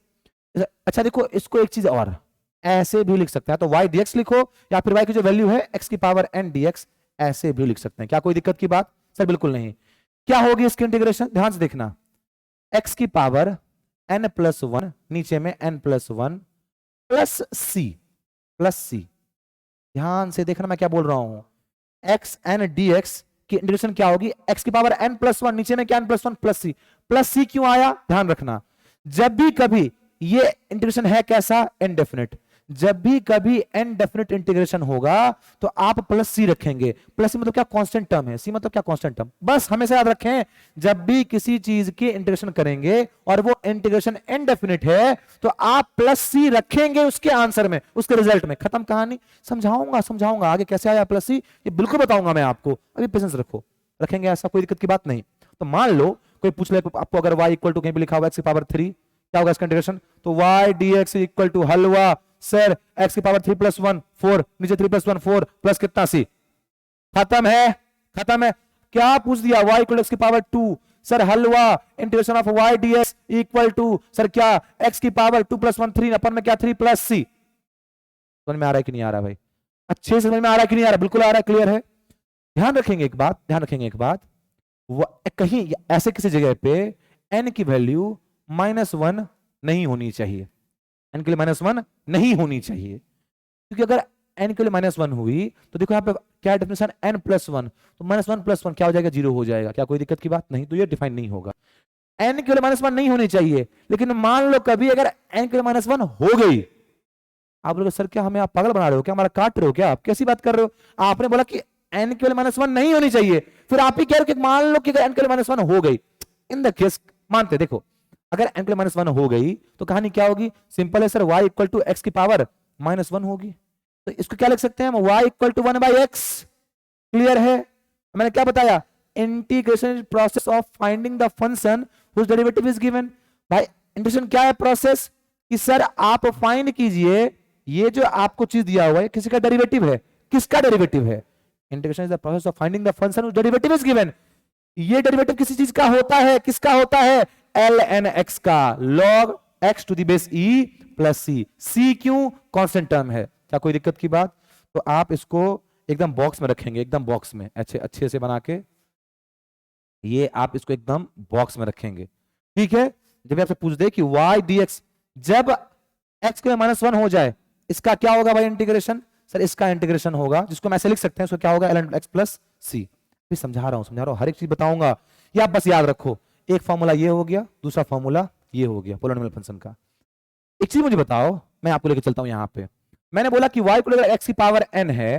अच्छा देखो, इसको एक चीज और ऐसे भी लिख सकते हैं, तो y dx लिखो, या फिर y की जो वैल्यू है x की पावर n dx, ऐसे भी लिख सकते हैं, क्या कोई दिक्कत की बात सर, बिल्कुल नहीं। क्या होगी इसकी इंटीग्रेशन, ध्यान से देखना, x की पावर n प्लस 1, नीचे में n प्लस 1 प्लस c, ध्यान से देखना मैं क्या बोल रहा हूं, x n dx की इंटीग्रेशन क्या होगी, x की पावर n प्लस 1, नीचे में क्या n प्लस 1 प्लस c क्यों आया, ध्यान रखना। जब भी कभी ये इंटीग्रेशन है कैसा, इनडेफिनिट, जब भी कभी इनडेफिनिट इंटीग्रेशन होगा तो आप प्लस सी रखेंगे। प्लस सी मतलब क्या, कांस्टेंट टर्म है, सी मतलब क्या, कांस्टेंट टर्म। बस हमेशा याद रखें, जब भी किसी चीज के इंटीग्रेशन करेंगे और वो इंटीग्रेशन इनडेफिनिट है तो आप प्लस सी रखेंगे उसके आंसर में, उसके रिजल्ट में। खत्म कहानी। समझाऊंगा आगे कैसे आया प्लस सी, ये बिल्कुल बताऊंगा मैं आपको, अभी पेशेंस रखो, रखेंगे, ऐसा कोई दिक्कत की बात नहीं। तो मान लो कोई पूछ ले आपको, अगर y इक्वल टू कहीं पे लिखा हुआ x की पावर 3, क्या होगा इसका इंटीग्रेशन, तो y dx इक्वल टू हलवा, सर x की पावर 3 प्लस 1 4, नीचे 3 प्लस 1 4 प्लस कितना c, खत्म है। क्या पूछ दिया, y इक्वल x की पावर 2, सर हलवा, integration of y dx equal to sir क्या, x की पावर 2 प्लस 1 3 अपन में क्या 3 प्लस c। समझ में आ रहा है कि नहीं आ रहा भाई, अच्छे से समझ में आ रहा है कि नहीं आ रहा, बिल्कुल आ रहा है, क्लियर है। ध्यान रखेंगे एक बात, कहीं ऐसे किसी जगह पे n की वैल्यू -1 नहीं होनी चाहिए, n के लिए -1 नहीं होनी चाहिए, क्योंकि अगर n के लिए -1 हुई तो देखो यहाँ पे क्या डेफिनेशन, n प्लस 1, तो -1 प्लस 1 क्या हो जाएगा, 0 हो जाएगा, क्या कोई दिक्कत की बात नहीं, तो ये डिफाइन नहीं होगा। n के लिए -1 नहीं होनी चाहिए, लेकिन मान लो कभी अगर n के लिए -1 हो गई, आप लोग सर क्या हमें आप पागल बना रहे हो क्या, हमारा काट रहे हो क्या, आप कैसी बात कर रहे हो, आपने बोला कि n के लिए -1 नहीं होनी चाहिए, फिर आप ही कह रहे हो कि मान लो कि n के लिए -1 हो गई, इन द केस मानते, देखो अगर n के लिए -1 हो गई तो कहानी क्या होगी, सिंपल है sir, y equal to x की पावर -1 होगी, तो इसको क्या लिख सकते हैं हम, y equal to 1/x। Clear है, मैंने क्या बताया, integration process of finding the function whose derivative is given. भाई इंटीग्रेशन क्या है, प्रोसेस कि सर आप फाइंड कीजिए ये जो आपको चीज दिया हुआ है किसी का डेरिवेटिव है, किसका डेरिवेटिव है, integration is the process of finding the function whose derivative is given. ये डेरिवेटिव किसी चीज का होता है, किसका होता है, ln x का, log x to the base e plus c क्यों, कांस्टेंट टर्म है, क्या कोई दिक्कत की बात। तो आप इसको एकदम बॉक्स में रखेंगे, एकदम बॉक्स में अच्छे से बना के, ये आप इसको एकदम बॉक्स में रखेंगे, ठीक है। जब आपसे पूछ दे कि y dx, जब x के -1 हो जाए इसका क्या होगा भाई इंटीग्रेशन, सर इसका इंटीग्रेशन होगा, जिसको मैं ऐसे लिख सकते हैं, उसको क्या होगा, ln x प्लस c। भी समझा रहा हूं, हर एक चीज बताऊंगा, ये आप बस याद रखो, एक फॉर्मूला ये हो गया, दूसरा फॉर्मूला ये हो गया पॉलिनोमियल फंक्शन का। एक चीज मुझे बताओ, मैं आपको लेके चलता हूं यहां पे, मैंने बोला कि y को x की पावर n है,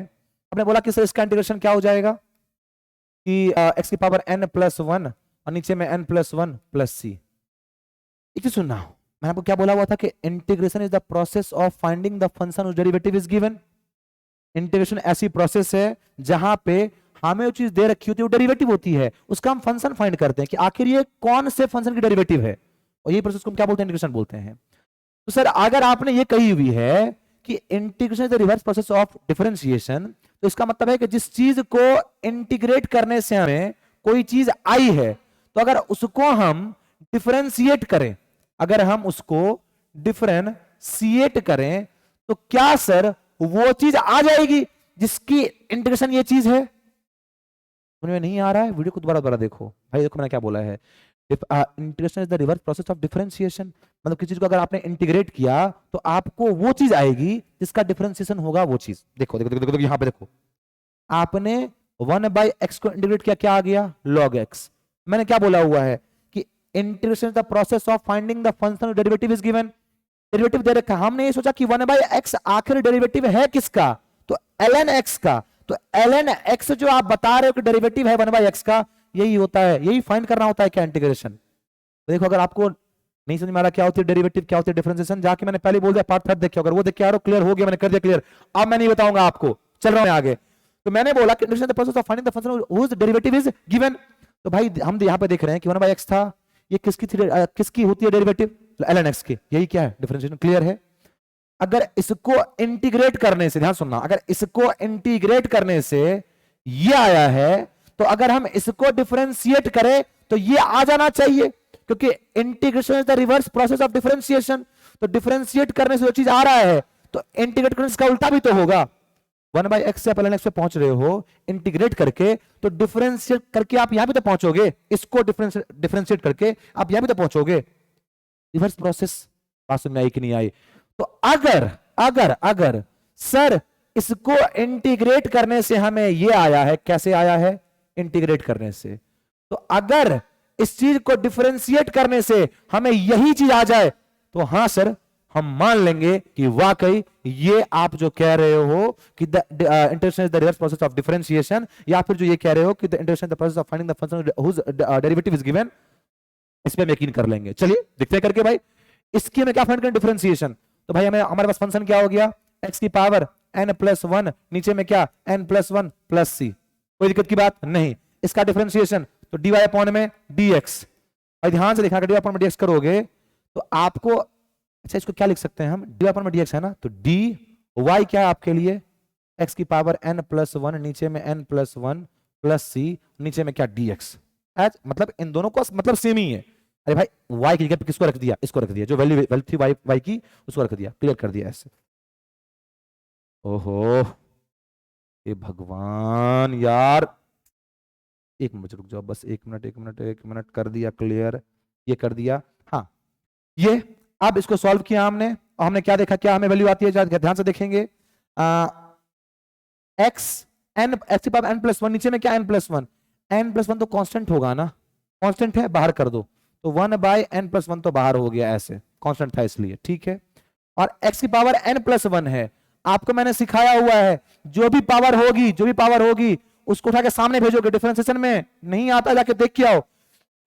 आपने बोला कि सर इसका इंटीग्रेशन क्या हो जाएगा कि x की पावर n प्लस 1 और नीचे में n प्लस 1 प्लस c। एक चीज सुनना, मैंने आपको क्या बोला हुआ था कि integration is the process of finding the function whose derivative is given. Integration ऐसी प्रोसेस है जहां पे हमें वो चीज दे रखी होती है, वो डेरिवेटिव होती है, उसका हम फंक्शन फाइंड करते हैं कि आखिर ये कौन से फंक्शन की डेरिवेटिव है, और ये प्रोसेस को हम क्या बोलते हैं, इंटीग्रेशन बोलते हैं। तो सर अगर आपने ये कही हुई है कि integration is the reverse process of differentiation, तो इसका मतलब है कि जिस चीज को इंटीग्रेट करने से हमें कोई चीज आई है, तो अगर उसको हम डिफरेंशिएट करें, अगर हम उसको डिफरेंशिएट करें तो क्या सर वो चीज आ जाएगी जिसकी इंटीग्रेशन ये चीज है। समझ में नहीं आ रहा है, वीडियो को दोबारा देखो भाई, देखो मैंने क्या बोला है, integration is the reverse process of differentiation, मतलब किसी चीज को अगर आपने इंटीग्रेट किया तो आपको वो चीज आएगी जिसका डिफरेंशिएशन होगा वो चीज। देखो देखो देखो, देखो, देखो यहां पे देखो, आपने 1/x को इंटीग्रेट किया, क्या आ गया log x। मैंने क्या बोला हुआ है कि integration the process of finding the function derivative is given, derivative दे रखा है, हमने ये सोचा कि 1/x आखिर डेरिवेटिव है किसका, तो ln x का। तो ln x जो आप बता रहे हो कि डेरिवेटिव है 1/x का, यही होता है, यही फाइंड करना होता है क्या इंटीग्रेशन। तो देखो अगर आपको नहीं समझ में आ रहा क्या होती है डेरिवेटिव, क्या होती है डिफरेंशिएशन, जाके मैंने पहले बोल दिया पार्ट 5 देखिए, अगर वो देख के आ रहे हो क्लियर हो गया, मैंने कर दिया क्लियर। अब मैं नहीं बताऊंगा आपको, चल रहा हूं आगे। तो मैंने बोला कि integration the process of finding the function whose derivative is given. तो भाई हम यहां पे देख रहे हैं कि 1/x था, ये किसकी होती है डेरिवेटिव, ln x की, यही क्या है डिफरेंशिएशन, क्लियर है। अगर इसको इंटीग्रेट करने से, ध्यान सुनना, अगर इसको इंटीग्रेट करने से ये आया है, तो अगर हम इसको डिफरेंशिएट करें तो ये आ जाना चाहिए, क्योंकि integration is the reverse process of differentiation. तो डिफरेंशिएट करने से जो चीज आ रहा है तो इंटीग्रेट करने से इसका उल्टा भी तो होगा। 1/x से ln x पे पहुंच रहे हो इंटीग्रेट करके, तो डिफरेंशिएट करके आप यहां भी तो पहुंचोगे, इसको डिफरेंशिएट करके आप यहां भी तो पहुंचोगे, रिवर्स प्रोसेस। बात समझ में आई कि नहीं आई। तो अगर अगर अगर सर इसको इंटीग्रेट करने से हमें ये आया है, कैसे आया है, इंटीग्रेट करने से, तो अगर इस चीज को डिफरेंशिएट करने से हमें यही चीज आ जाए, तो हां सर हम मान लेंगे कि वाकई ये आप जो कह रहे हो कि the integration is the reverse process of differentiation, या फिर जो ये कह रहे हो कि the integration the process of finding the function whose derivative is given, इस पे हम यकीन कर लेंगे। चलिए देखते हैं करके भाई, इसकी हमें क्या फाइंड करें डिफरेंशिएशन। तो भाई हमें हमारे पास फंक्शन क्या हो गया, x की पावर n+1, नीचे में क्या n+1 प्लस c, कोई दिक्कत की बात नहीं। इसका डिफरेंशिएशन तो dy अपॉन में dx, और ध्यान से देखना dy अपॉन में dx करोगे तो आपको, अच्छा इसको क्या लिख सकते हैं हम, dy अपॉन में dx है ना, तो dy क्या है आपके लिए, x की पावर n+1, नीचे में n+1 प्लस c, नीचे में क्या dx, मतलब इन दोनों को मतलब सेम ही है। अरे भाई y की जगह पे किसको रख दिया, इसको रख दिया, जो वैल्यू थी y की उसको रख दिया, क्लियर कर दिया ऐसे। ओहो ये भगवान यार, एक मिनट रुक जाओ बस, एक मिनट, कर दिया क्लियर, ये कर दिया। हाँ ये अब इसको सॉल्व किया हमने, और हमने क्या देखा, क्या हमें वैल्यू आती है, ध्यान से देखेंगे, x की पावर n+1, नीचे में क्या n+1, n+1 तो कांस्टेंट होगा ना, कांस्टेंट है, बाहर कर दो, तो 1/n+1 तो बाहर हो गया, ऐसे कांस्टेंट था इसलिए, ठीक है। और x की पावर n+1 है, आपको मैंने सिखाया हुआ है जो भी पावर होगी उसको उठा के सामने भेजोगे, डिफरेंशिएशन में नहीं आता जाके देख के आओ,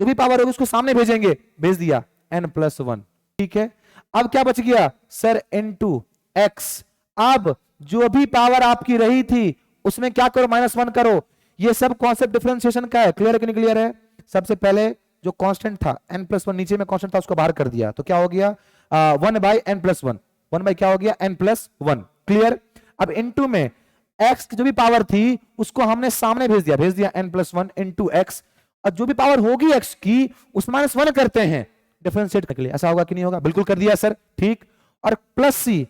जो भी पावर होगी उसको सामने भेजेंगे, भेज दिया n+1, ठीक है। अब क्या बच गया सर, इनटू x, अब जो भी पावर आपकी रही थी उसमें क्या करो, -1 करो, ये सब कॉन्सेप्ट डिफरेंशिएशन का है, क्लियर है कि नहीं क्लियर है। सबसे पहले जो कांस्टेंट था n+1, नीचे में कांस्टेंट था उसको बाहर कर दिया, तो क्या हो गया 1/n+1, 1 क्या हो गया n+1, क्लियर। अब इनटू में x की जो भी पावर थी उसको हमने सामने भेज दिया n+1 इनटू x, और जो भी पावर होगी x की उसमें -1 करते हैं डिफरेंशिएट करने के लिए, ऐसा होगा कि नहीं होगा, बिल्कुल कर दिया सर, ठीक। और प्लस c,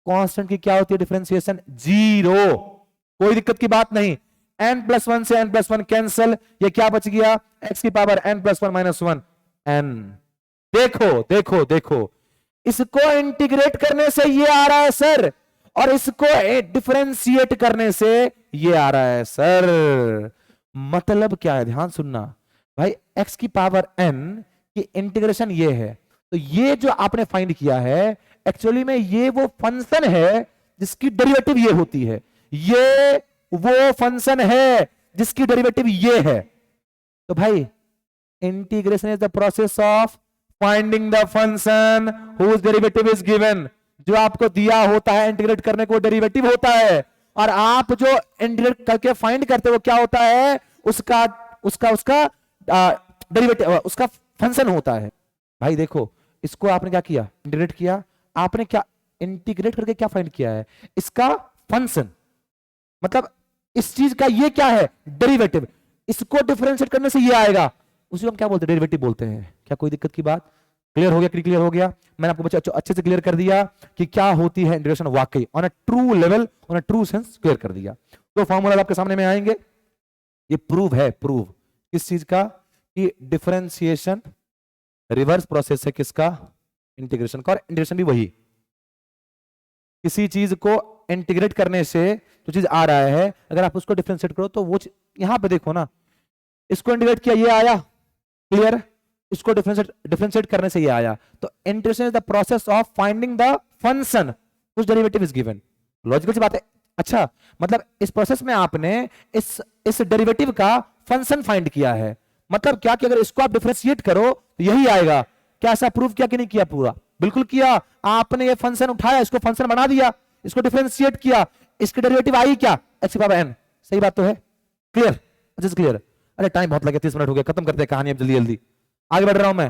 कांस्टेंट की क्या होती है डिफरेंशिएशन, 0, कोई दिक्कत की बात नहीं, n+1 से n+1 कैंसिल, ये क्या बच गया, x की पावर n+1 - 1 n। देखो इसको इंटीग्रेट करने से ये आ रहा है सर, और इसको डिफरेंशिएट करने से ये आ रहा है सर। मतलब क्या है, ध्यान सुनना भाई, x की पावर n की इंटीग्रेशन ये है, तो ये जो आपने फाइंड किया है एक्चुअली में ये वो फंक्शन है जिसकी डेरिवेटिव ये होती है, ये वो फंक्शन है जिसकी डेरिवेटिव ये है। तो भाई integration is the process of finding the function whose derivative is given, जो आपको दिया होता है इंटीग्रेट करने को डेरिवेटिव होता है, और आप जो इंटीग्रेट करके फाइंड करते हो क्या होता है, उसका डेरिवेटिव, उसका फंक्शन होता है। भाई देखो इसको आपने क्या किया, इंटीग्रेट किया, आपने क्या इंटीग्रेट करके क्या फाइंड किया है, इसका फंक्शन, मतलब इस चीज का ये क्या है, डेरिवेटिव, इसको डिफरेंशिएट करने से ये आएगा, उसी को हम क्या बोलते हैं, डेरिवेटिव बोलते हैं। क्या कोई दिक्कत की बात, क्लियर हो गया, क्लियर हो गया। मैंने आपको बच्चे अच्छे से क्लियर कर दिया कि क्या होती है इंटीग्रेशन, वाकई on a true level, on a true sense clear कर दिया। तो फॉर्मूला आपके सामने में आएंगे, ये प्रूव है, प्रूव किस चीज का, कि डिफरेंशिएशन रिवर्स प्रोसेस है किसका? इंटीग्रेशन का। और इंटीग्रेशन भी वही, किसी चीज को इंटीग्रेट करने से जो चीज आ रहा है अगर आप उसको डिफरेंशिएट करो तो वो यहां पे देखो ना, इसको इंटीग्रेट किया ये आया, क्लियर, इसको डिफरेंशिएट करने से ये आया। तो integration is the process of finding the function which derivative is given. Logical सी बात है। अच्छा, मतलब इस प्रोसेस में आपने इस डेरिवेटिव का फंक्शन फाइंड किया है। मतलब क्या कि अगर इसको आप डिफरेंशिएट करो तो यही आएगा। क्या ऐसा प्रूव किया कि नहीं किया? पूरा बिल्कुल किया। आपने ये फंक्शन उठाया, इसको फंक्शन बना दिया, इसको डिफरेंशिएट किया, इसकी डेरिवेटिव आई क्या? एक्स की पावर एन। सही बात तो है? क्लियर? अच्छे से क्लियर। अरे टाइम बहुत लगे, 30 मिनट हो गया, खत्म करते हैं कहानी अब जल्दी जल्दी। आगे बढ़ रहा हूं मैं।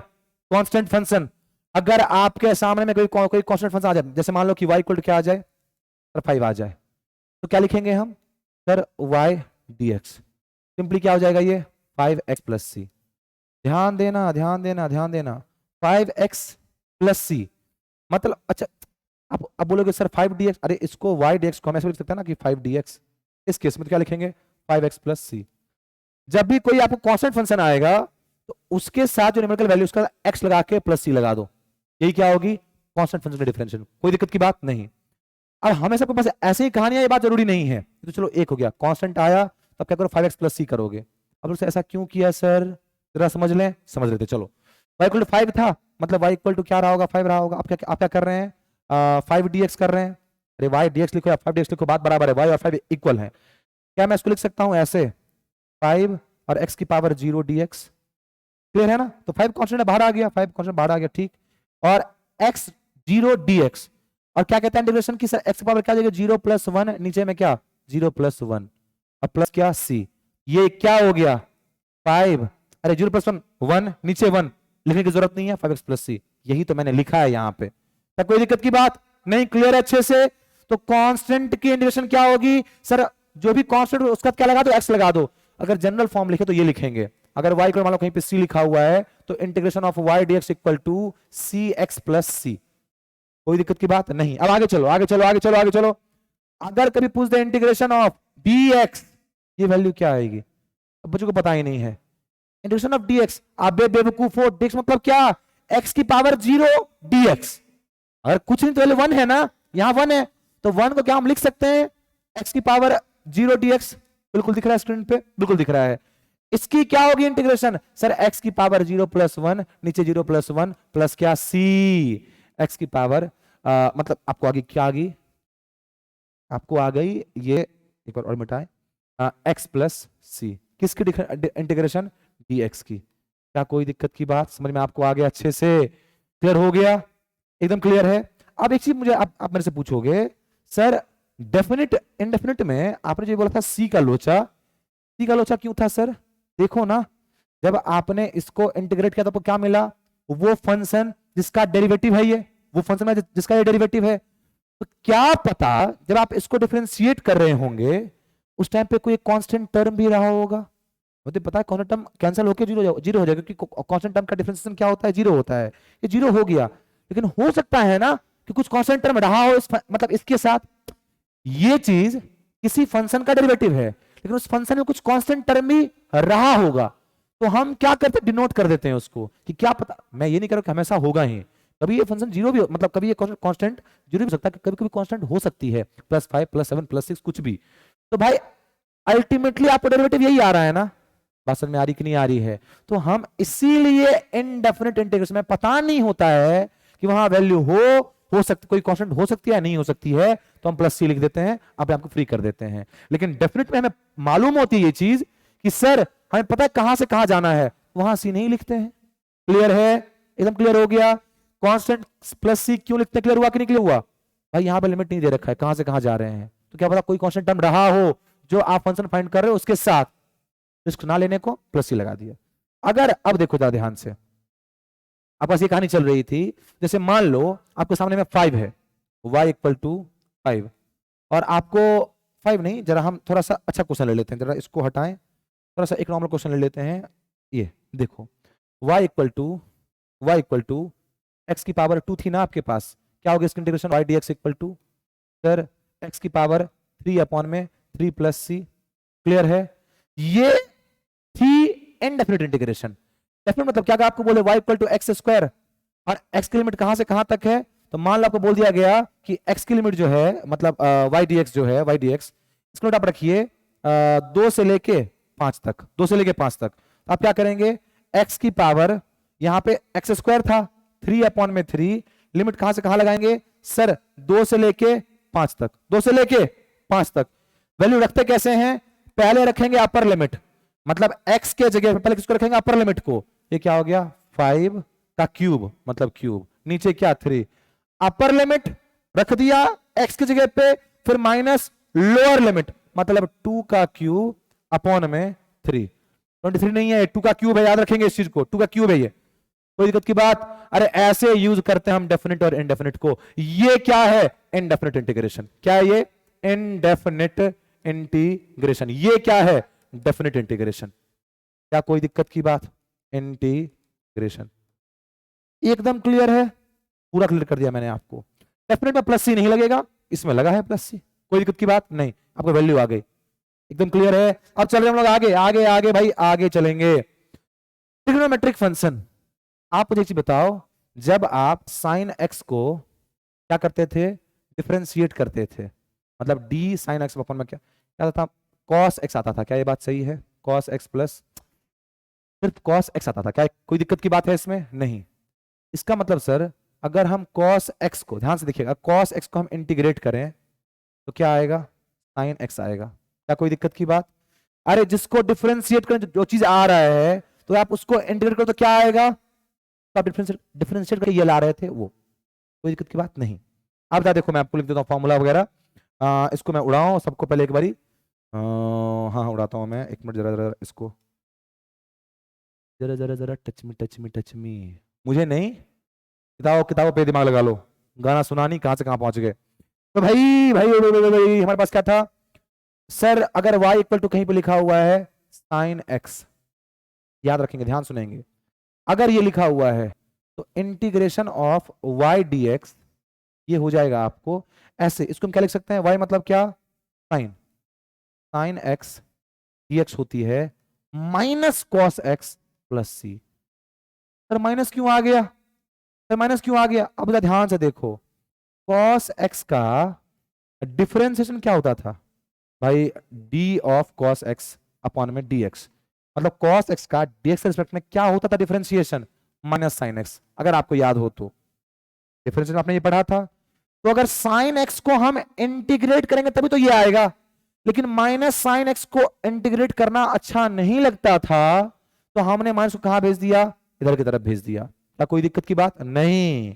कांस्टेंट फंक्शन, अगर आपके सामने में कोई कांस्टेंट फंक्शन आ जाए, जैसे मान लो कि y इक्वल टू क्या आ जाए सर, 5 आ जाए, तो क्या लिखेंगे हम सर? y dx। सिंपली क्या हो जाएगा ये? 5x प्लस सी। ध्यान देना ध्यान देना ध्यान देना, 5x प्लस सी मतलब, अच्छा आप अब बोलोगे सर 5dx, अरे इसको y dx को हम ऐसे लिख सकते हैं ना कि 5dx। इस केस में तो क्या लिखेंगे? 5x प्लस सी। जब भी कोई आपको कांस्टेंट फंक्शन आएगा तो उसके साथ जो न्यूमेरिकल वैल्यू उसका x लगा के प्लस सी लगा दो, यही क्या होगी? कांस्टेंट फंक्शन का डिफरेंशियल। कोई दिक्कत की बात नहीं। अब हमेशा आपके पास ऐसे ही कहानियां, ये बात जरूरी नहीं है। तो चलो एक हो गया, कांस्टेंट आया तब क्या करो? 5x प्लस सी करोगे। अब उससे ऐसा क्यों किया सर, जरा समझ लें, समझ लेते चलो। y इक्वल टू 5 था, मतलब y इक्वल टू क्या रहा होगा? 5 रहा होगा। आप क्या कर रहे हैं? 5dx कर रहे हैं। अरे y dx लिखो या 5dx लिखो, बात बराबर है, y और 5 इक्वल है। क्या मैं इसको लिख सकता हूं ऐसे? 5 और x की पावर 0 dx। क्लियर है ना? तो 5 कांस्टेंट बाहर आ गया, 5 कांस्टेंट बाहर आ गया, ठीक। और x 0 dx, और क्या कहते हैं इंटीग्रेशन की सर? x की पावर क्या देगा? 0 प्लस 1, नीचे में क्या? 0 प्लस 1 और प्लस क्या? c। ये क्या हो गया? 5, अरे 0 प्लस 1 1, नीचे 1 लिखने की जरूरत नहीं है, 5x प्लस सी। यही तो मैंने लिखा है यहां पे। तब कोई दिक्कत की बात नहीं? क्लियर है अच्छे से? तो कांस्टेंट की इंटीग्रेशन क्या होगी सर? जो भी कांस्टेंट उसका क्या लगा दो? x लगा दो। अगर जनरल फॉर्म लिखे तो ये लिखेंगे। अगर y को मान लो कहीं पे c लिखा हुआ है तो integration of y dx equal to cx plus C. कोई दिक्कत की बात नहीं। अब आगे चलो आगे चलो आगे चलो आगे चलो। अगर कभी पूछ दे इंटीग्रेशन ऑफ dx, ये वैल्यू क्या आएगी? अब बच्चों को पता ही नहीं है। इंटीग्रेशन ऑफ dx, आप बेवकूफ हो, dx मतलब क्या? x की पावर 0 dx। अगर कुछ नहीं तो पहले 1 है ना, यहां 1 है, तो 1 को क्या हम लिख सकते हैं? x की पावर 0 dx। बिल्कुल दिख रहा है स्क्रीन पे? बिल्कुल दिख रहा है। इसकी क्या होगी इंटीग्रेशन सर? x की पावर 0 प्लस 1, नीचे 0 प्लस 1 प्लस क्या? c। x की पावर मतलब आपको आगे क्या आ गई? आपको आ गई ये, एक बार और मिटाएं, x प्लस सी। किसकी इंटीग्रेशन? dx की। क्या कोई दिक्कत की बात? समझ में आपको आ गया अच्छे से? क्लियर हो गया? एकदम क्लियर है। अब एक चीज मुझे आप मेरे से पूछोगे सर, डेफिनिट इनडेफिनिट में आपने जो बोला था सी का लोचा, सी का लोचा क्यों था सर? देखो ना, जब आपने इसको इंटीग्रेट किया तो आपको क्या मिला? वो फंक्शन जिसका डेरिवेटिव है ये, वो फंक्शन है जिसका ये डेरिवेटिव है। तो क्या पता जब आप इसको डिफरेंशिएट कर रहे होंगे उस टाइम पे कोई कांस्टेंट टर्म भी रहा होगा। मुझे पता है कांस्टेंट टर्म कैंसिल होकर जीरो हो जाएगा, क्योंकि कांस्टेंट टर्म का डिफरेंशिएशन क्या होता है? जीरो होता है। ये जीरो हो गया, लेकिन हो सकता है ना कि कुछ कांस्टेंट टर्म रहा हो मतलब इसके साथ। ये चीज किसी फंक्शन का डेरिवेटिव है, लेकिन उस फंक्शन में कुछ कांस्टेंट टर्म भी रहा होगा, तो हम क्या करते हैं? डिनोट कर देते हैं उसको कि क्या पता। मैं ये नहीं कह रहा कि हमेशा होगा ही, कभी ये फंक्शन जीरो भी मतलब कभी ये कांस्टेंट जीरो भी हो सकता है, कभी कभी कांस्टेंट हो सकती है, +5 +7 +6 कुछ भी। तो भाई अल्टीमेटली आपको डेरिवेटिव यही आ रहा है ना? बात समझ में आ रही कि नहीं आ रही है? तो हम इसीलिए इनडेफिनिट इंटीग्रेशन में पता नहीं होता है कि वहां वैल्यू हो सकती, कोई कांस्टेंट हो सकती है नहीं हो सकती है, तो हम +c लिख देते हैं, अब आपको फ्री कर देते हैं। लेकिन डेफिनेट में हमें मालूम होती है ये चीज कि सर हमें पता है कहां से कहां जाना है, वहां c नहीं लिखते हैं। क्लियर है? एकदम क्लियर हो गया। कांस्टेंट +c क्यों लिखते हैं? क्लियर हुआ कि नहीं क्लियर हुआ? भाई यहां पर लिमिट नहीं दे रखा है कहां से कहां जा रहे हैं, तो क्या पता कोई कांस्टेंट टर्म रहा हो जो आप फंक्शन फाइंड कर रहे हो उसके साथ, रिस्क ना लेने को +c लगा दिया। अगर अब देखो जरा ध्यान से, आपके पास ये कहानी चल रही थी, जैसे मान लो आपके सामने में 5 है, y इक्वल टू 5, और आपको 5 नहीं, जरा हम थोड़ा सा अच्छा क्वेश्चन ले लेते हैं, जरा इसको हटाएं, थोड़ा सा एक नॉर्मल क्वेश्चन ले लेते हैं। ये देखो y इक्वल टू x की पावर 2 थी ना आपके पास, क्या होगा इसकी integration? y dx equal to sir x की पावर 3 अपॉन में 3 प्लस c। क्लियर है? ये थी इनडेफिनिट इंटीग्रेशन। डेफिनेट मतलब क्या आपको बोले y equal to X square, और x की लिमिट कहां से कहां तक है, तो मान लो आपको बोल दिया गया कि x की लिमिट जो है मतलब y dx जो है y dx, इसको आप रखिए 2 से लेके 5 तक, 2 से लेके 5 तक। तो आप क्या करेंगे, x की पावर यहां पे x स्क्वायर था 3/3, लिमिट कहां से कहां लगाएंगे सर, 2 से लेके 5 तक, 2 से लेके 5 तक। वैल्यू रखते कैसे हैं, पहले रखेंगे अपर लिमिट, मतलब x के जगह पहले किसको रखेंगे, अपर लिमिट को। ये क्या हो गया 5 का क्यूब, मतलब क्यूब, नीचे क्या 3, अपर लिमिट रख दिया x की जगह पे, फिर माइनस लोअर लिमिट मतलब 2 का क्यूब अपॉन में 3। 23 नहीं है, 2 का क्यूब है, याद रखेंगे इस चीज को, 2 का क्यूब है ये, कोई दिक्कत की बात। अरे ऐसे यूज करते हैं हम डेफिनेट और इनडेफिनेट को। ये क्या है, इनडेफिनेट इंटीग्रेशन। क्या है ये, इनडेफिनेट इंटीग्रेशन। ये क्या है, डेफिनेट इंटीग्रेशन। क्या कोई दिक्कत की बात, इंटीग्रेशन एकदम क्लियर है, पूरा क्लियर कर दिया मैंने आपको। डेफिनेट में प्लस सी नहीं लगेगा, इसमें लगा है प्लस सी, कोई दिक्कत की बात नहीं, आपको वैल्यू आ गई, एकदम क्लियर है। अब चल रहे हम लोग आगे आगे आगे भाई, आगे चलेंगे। ट्रिग्नोमेट्रिक फंक्शन, आप मुझे एक चीज बताओ, जब आप साइन एक्स को क्या करते थे, डिफरेंशिएट करते थे, मतलब डी साइन एक्स अपॉन में क्या आता था, कॉस एक्स आता था। क्या ये बात सही है, कॉस एक्स प्लस सिर्फ कॉस एक्स आता था, क्या कोई दिक्कत की बात है इसमें, नहीं। इसका मतलब सर, अगर हम कॉस एक्स को, ध्यान से देखिएगा, कॉस एक्स को हम इंटीग्रेट करें तो क्या आएगा, साइन एक्स आएगा। क्या कोई दिक्कत की बात, अरे जिसको डिफरेंशिएट करें, जो चीज आ रहा है तो आप उसको इंटीग्रेट करो तो क्या आएगा, तो आप डिफरेंशिएट करके ये ला रहे थे वो, कोई दिक्कत की बात नहीं। आप बता, देखो मैं आपको लिख देता हूँ फॉर्मूला वगैरह, इसको मैं उड़ाऊं सबको पहले एक बारी, हाँ उड़ाता हूँ मैं, एक मिनट जरा जरा इसको, जरा जरा जरा touch me touch me touch me, मुझे नहीं, किताबों पे दिमाग लगा लो, गाना सुना नहीं, कहां से कहां पहुंच गए। तो भाई भाई, भाई, भाई, भाई हमारे पास क्या था सर, अगर y इक्वल टू कहीं पे लिखा हुआ है साइन x, याद रखेंगे, ध्यान सुनेंगे, अगर ये लिखा हुआ है तो इंटीग्रेशन ऑफ y dx ये हो जाएगा आपको ऐसे, इसको हम क्या लिख सकते हैं, y मतलब क्या, साइन, साइन x dx होती है माइनस कॉस x प्लस सी। सर माइनस क्यों आ गया, सर माइनस क्यों आ गया, अब ध्यान से देखो, कॉस x का डिफरेंशिएशन क्या होता था भाई, d of cos x upon में dx, मतलब कॉस x का dx के रिस्पेक्ट में क्या होता था डिफरेंशिएशन, माइनस साइन x, अगर आपको याद हो तो डिफरेंशिएशन आपने ये पढ़ा था। तो अगर साइन x को हम इंटीग्रेट करेंगे तभी तो ये आएगा, लेकिन माइनस साइन x को इंटीग्रेट करना अच्छा नहीं लगता था, तो हमने माइनस को कहां भेज दिया, इधर की तरफ भेज दिया। क्या कोई दिक्कत की बात नहीं,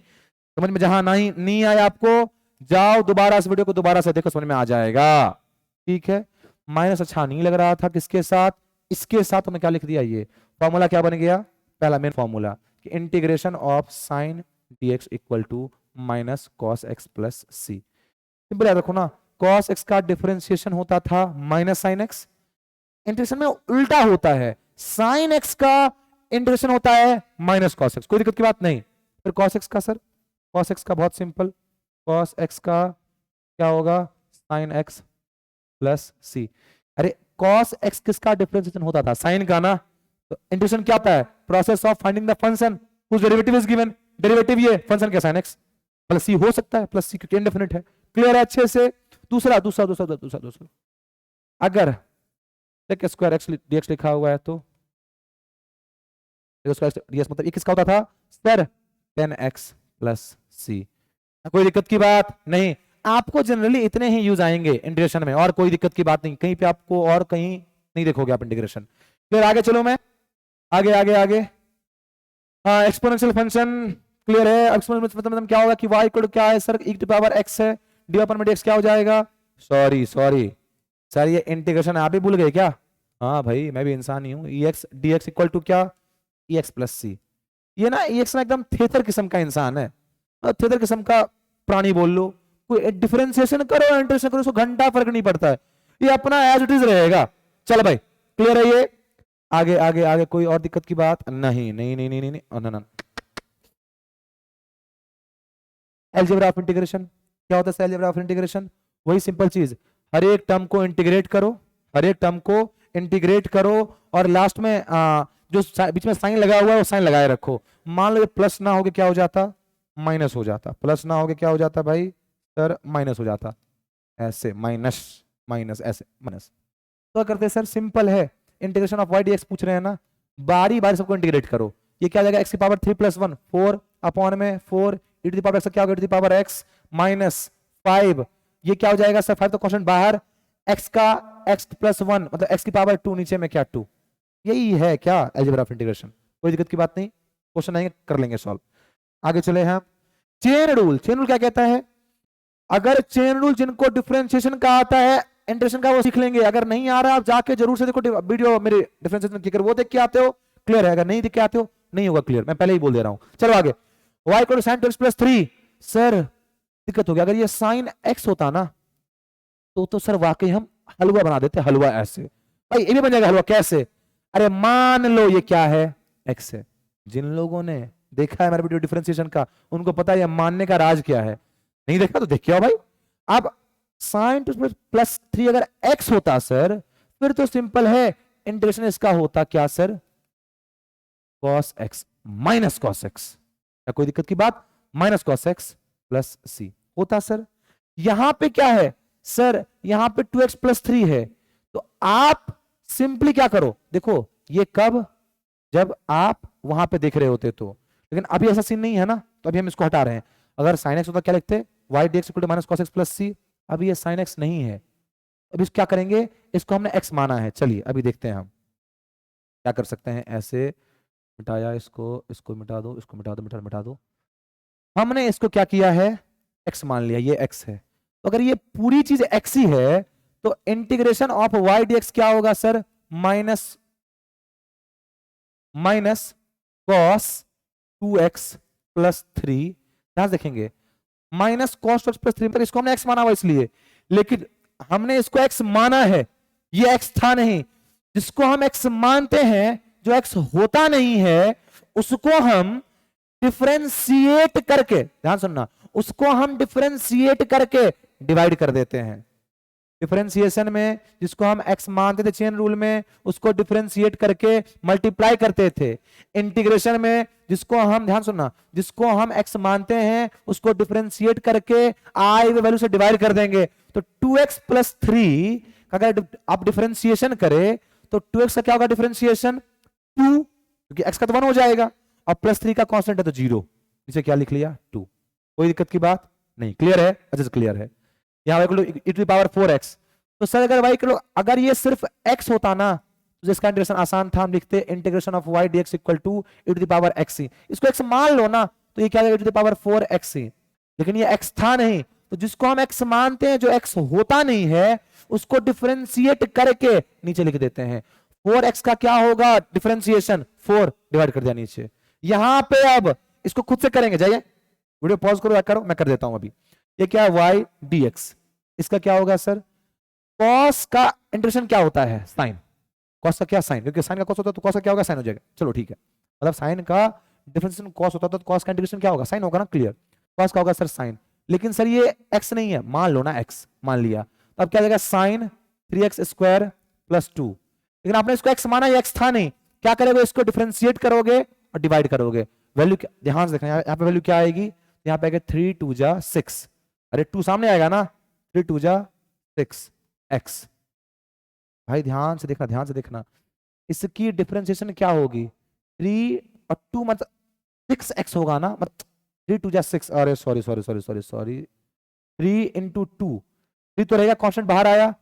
समझ में जहां नहीं नहीं आया आपको, जाओ दोबारा इस वीडियो को दोबारा से देखो, समझ में आ जाएगा, ठीक है। माइनस अच्छा नहीं लग रहा था किसके साथ, इसके साथ, हमने क्या लिख दिया, ये फॉर्मूला क्या बन गया, पहला मेन फॉर्मूला कि integration of sine dx equal to minus cos X plus C. Simple याद रखो ना, कॉस एक्स का डिफरेंशिएशन होता था माइनस साइन एक्स, इंटीग्रेशन में उल्टा होता है, साइन एक्स का इंटीग्रेशन होता है माइनस कॉस एक्स, कोई दिक्कत की बात नहीं। फिर कॉस एक्स का सर, कॉस एक्स का बहुत सिंपल, कॉस एक्स का क्या होगा, साइन एक्स प्लस सी। अरे कॉस एक्स किसका डिफरेंशिएशन होता था, साइन का ना, तो इंटीग्रेशन क्या होता है, process of finding the function whose derivative is given, derivative ये फंक्शन का साइन एक्स प्लस सी हो सकता है, प्लस सी क्योंकि इंडेफिनिट है, क्लियर है अच्छे से। दूसरा दूसरा दूसरा दूसरा दूसरा, अगर टेक स्क्वायर एक्स डीएक्स लिखा हुआ है तो डीएक्स मतलब ये किसका होता था सर, 10x प्लस सी, कोई दिक्कत की बात नहीं। आपको जनरली इतने ही यूज आएंगे इंटीग्रेशन में, और कोई दिक्कत की बात नहीं, कहीं पे आपको और कहीं नहीं देखोगे आप इंटीग्रेशन। फिर आगे चलो, मैं आगे आगे आगे, हाँ एक्सपोनेंशियल फंक्शन क्लियर है। एक्सपोनेंशियल मतलब क्या होगा कि y इक्वल टू क्या है sir, e to power x है, डी अपन में dx क्या हो जाएगा, सॉरी सॉरी सर ये इंटीग्रेशन आप ही भूल गए क्या, हाँ भाई मैं भी इंसान ही हूँ, एक्स dx इक्वल टू क्या, एक्स प्लस सी। ये ना एक्स ना एकदम थेथर किस्म का इंसान है, थेथर किस्म का प्राणी बोल लो, कोई डिफरेंशिएशन करो इंटीग्रेशन करो, उसको घंटा फर्क नहीं पड़ता है, ये अपना एज इट इज रहेगा। चल भाई क्लियर है ये, आगे आगे आगे, कोई और दिक्कत की बात नहीं, नहीं नहीं नहीं नहीं, नहीं, नहीं, नहीं। अलजेब्रा ऑफ इंटीग्रेशन क्या होता है, अलजेब्रा ऑफ इंटीग्रेशन वही सिंपल चीज, हर एक टर्म को इंटीग्रेट करो, हर एक टर्म को इंटीग्रेट करो, और लास्ट में जो बीच में साइन लगा हुआ है वो साइन लगाए रखो। मान लो प्लस ना होके क्या हो जाता, माइनस हो जाता। प्लस ना होके क्या हो जाता भाई सर, माइनस हो जाता। ऐसे माइनस माइनस, ऐसे माइनस। तो क्या करते हैं सर, सिंपल है, integration of Y D X पूछ रहे हैं ना, बारी बारी सबको इंटीग्रेट करो। ये क्या हो जाएगा, एक्स की पावर 3 + 1 4 अपॉन में 4 e to the power X क्या होगा, e to the power X minus 5। ये क्या हो जाएगा सर, 5 तो कांस्टेंट बाहर, x का x + 1 मतलब x की पावर 2, नीचे में क्या 2। यही है क्या अलजेब्रा ऑफ इंटीग्रेशन, कोई दिक्कत की बात नहीं। क्वेश्चन आएंगे कर लेंगे सॉल्व। आगे चले हम, चेन रूल। चेन रूल क्या कहता है, अगर चेन रूल जिनको डिफरेंशिएशन का आता है इंटीग्रेशन का वो सीख लेंगे, अगर नहीं आ रहा आप जाके जरूर से देखो वीडियो मेरे डिफरेंशिएशन की, वो देख के आते हो क्लियर है, अगर नहीं देख के आते हो नहीं होगा क्लियर, मैं पहले ही बोल दे रहा हूं। चलो आगे, y = sin 2x + 3। सर दिक्कत हो गया, अगर ये sin x होता ना तो सर वाकई हम हलवा बना देते, हलवा ऐसे भाई, ये भी बन जाएगा हलवा कैसे। अरे मान लो ये क्या है, x है। जिन लोगों ने देखा है मेरा वीडियो डिफरेंशिएशन का उनको पता है ये मानने का राज क्या है, नहीं देखा तो देखिए भाई। अब sin 2x + 3 अगर x होता सर, फिर तो सिंपल है, इंटीग्रेशन इसका होता क्या sir, cos x - cos x। क्या कोई दिक्कत की बात, -cos x + c होता सर। यहां पे क्या है सर, यहां पे 2x + 3 है, तो आप सिंपली क्या करो, देखो ये कब, जब आप वहां पे देख रहे होते तो, लेकिन अभी ऐसा सीन नहीं है ना, तो अभी हम इसको हटा रहे हैं। अगर sin x होता क्या लिखते, y dx = -cos x + c। अभी ये sin x नहीं है, अभी क्या करेंगे, इसको हमने x माना है। चलिए अभी देखते हैं हम क्या कर सकते हैं। ऐसे मिटाया इसको, इसको मिटा दो, इसको मिटा दो, मिटा दो। हमने इसको क्या किया है, x मान लिया, ये x है। तो अगर ये पूरी चीज x ही है तो इंटीग्रेशन ऑफ y dx क्या होगा सर, माइनस cos 2x + 3। ध्यान देखेंगे, -cos 2x + 3 पर इसको हमने x माना हुआ इसलिए, लेकिन हमने इसको x माना है, ये x था नहीं। जिसको हम x मानते हैं, जो x होता नहीं है, उसको हम डिफरेंशिएट करके, ध्यान सुनना, उसको हम डिफरेंशिएट करके डिवाइड कर देते हैं। डिफरेंशिएशन में जिसको हम x मानते थे चेन रूल में, उसको डिफरेंशिएट करके मल्टीप्लाई करते थे। इंटीग्रेशन में जिसको हम, ध्यान सुनना, जिसको हम x मानते हैं उसको डिफरेंशिएट करके i वैल्यू से डिवाइड कर देंगे। तो 2x + 3 अगर आप डिफरेंशिएशन करें तो 2x का क्या होगा डिफरेंशिएशन 2, क्योंकि x का तो 1 हो जाएगा, और +3 का कांस्टेंट है तो 0, इसे क्या लिख लिया 2। कोई दिक्कत की बात नहीं, क्लियर है, अच्छे से क्लियर है। यहाँ e to the power 4x, तो सर अगर y अगर ये सिर्फ x होता ना तो इसका इंटीग्रेशन आसान था, हम लिखते integration of y dx = e to the power x। इसको x मान लो ना तो ये क्या हो जाएगा, e to the power 4x। लेकिन ये x था नहीं, तो जिसको हम x मानते हैं, जो x होता नहीं है, उसको डिफरेंशिएट करके नीचे लिख देते हैं। 4x का क्या होगा डिफरेंशिएशन, 4 डिवाइड कर दिया नीचे। यहां पे अब इसको खुद से करेंगे, जाइए वीडियो पॉज करो, मैं कर देता हूं अभी। ये क्या है y dx, इसका क्या होगा सर, cos का इंटीग्रेशन क्या होता है साइन, cos का क्या साइन, क्योंकि साइन का cos होता है तो cos का क्या होगा साइन हो जाएगा। चलो ठीक है, मतलब साइन का डिफरेंशिएशन cos होता था तो cos का इंटीग्रेशन क्या होगा साइन होगा ना, क्लियर। cos का होगा सर साइन, लेकिन सर ये x नहीं है, मान लो ना x मान लिया, तो अब क्या जाएगा sin 3x² + 2। लेकिन आपने इसको x माना, ये x था नहीं, क्या करोगे, इसको डिफरेंशिएट करोगे और डिवाइड करोगे। वैल्यू ध्यान से देखना, यहाँ पे वैल्यू क्या आएगी, यहाँ पे आएगा 3 × 2 = 6, अरे 2 सामने आएगा ना, 3 × 2 = 6 x। भाई ध्यान से देखना, ध्यान से देखना, इसकी डिफरेंशिएशन क्या होगी, 3 और 2 मतलब 6x होगा ना, मतलब 3 × 2 = 6, अरे सॉरी 3 × 2, 3 तो रहेगा कांस्टेंट बाहर आया,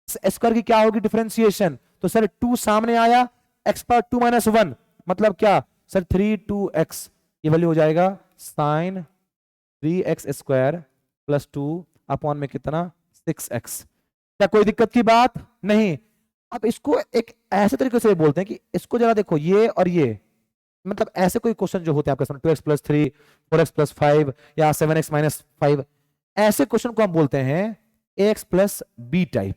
स्क्वायर की क्या होगी डिफरेंशिएशन, तो सर 2 सामने आया, x² 2 - 1 मतलब क्या सर 3 2x, ये वैल्यू हो जाएगा sin 3x² + 2 अपॉन में कितना 6x। क्या कोई दिक्कत की बात नहीं। अब इसको एक ऐसे तरीके से बोलते हैं कि इसको जरा देखो, ये और ये, मतलब ऐसे कोई क्वेश्चन जो होते हैं आपके सामने 2x + 3 4x + 5 या 7x - 5, ऐसे क्वेश्चन को हम बोलते हैं ax + b टाइप।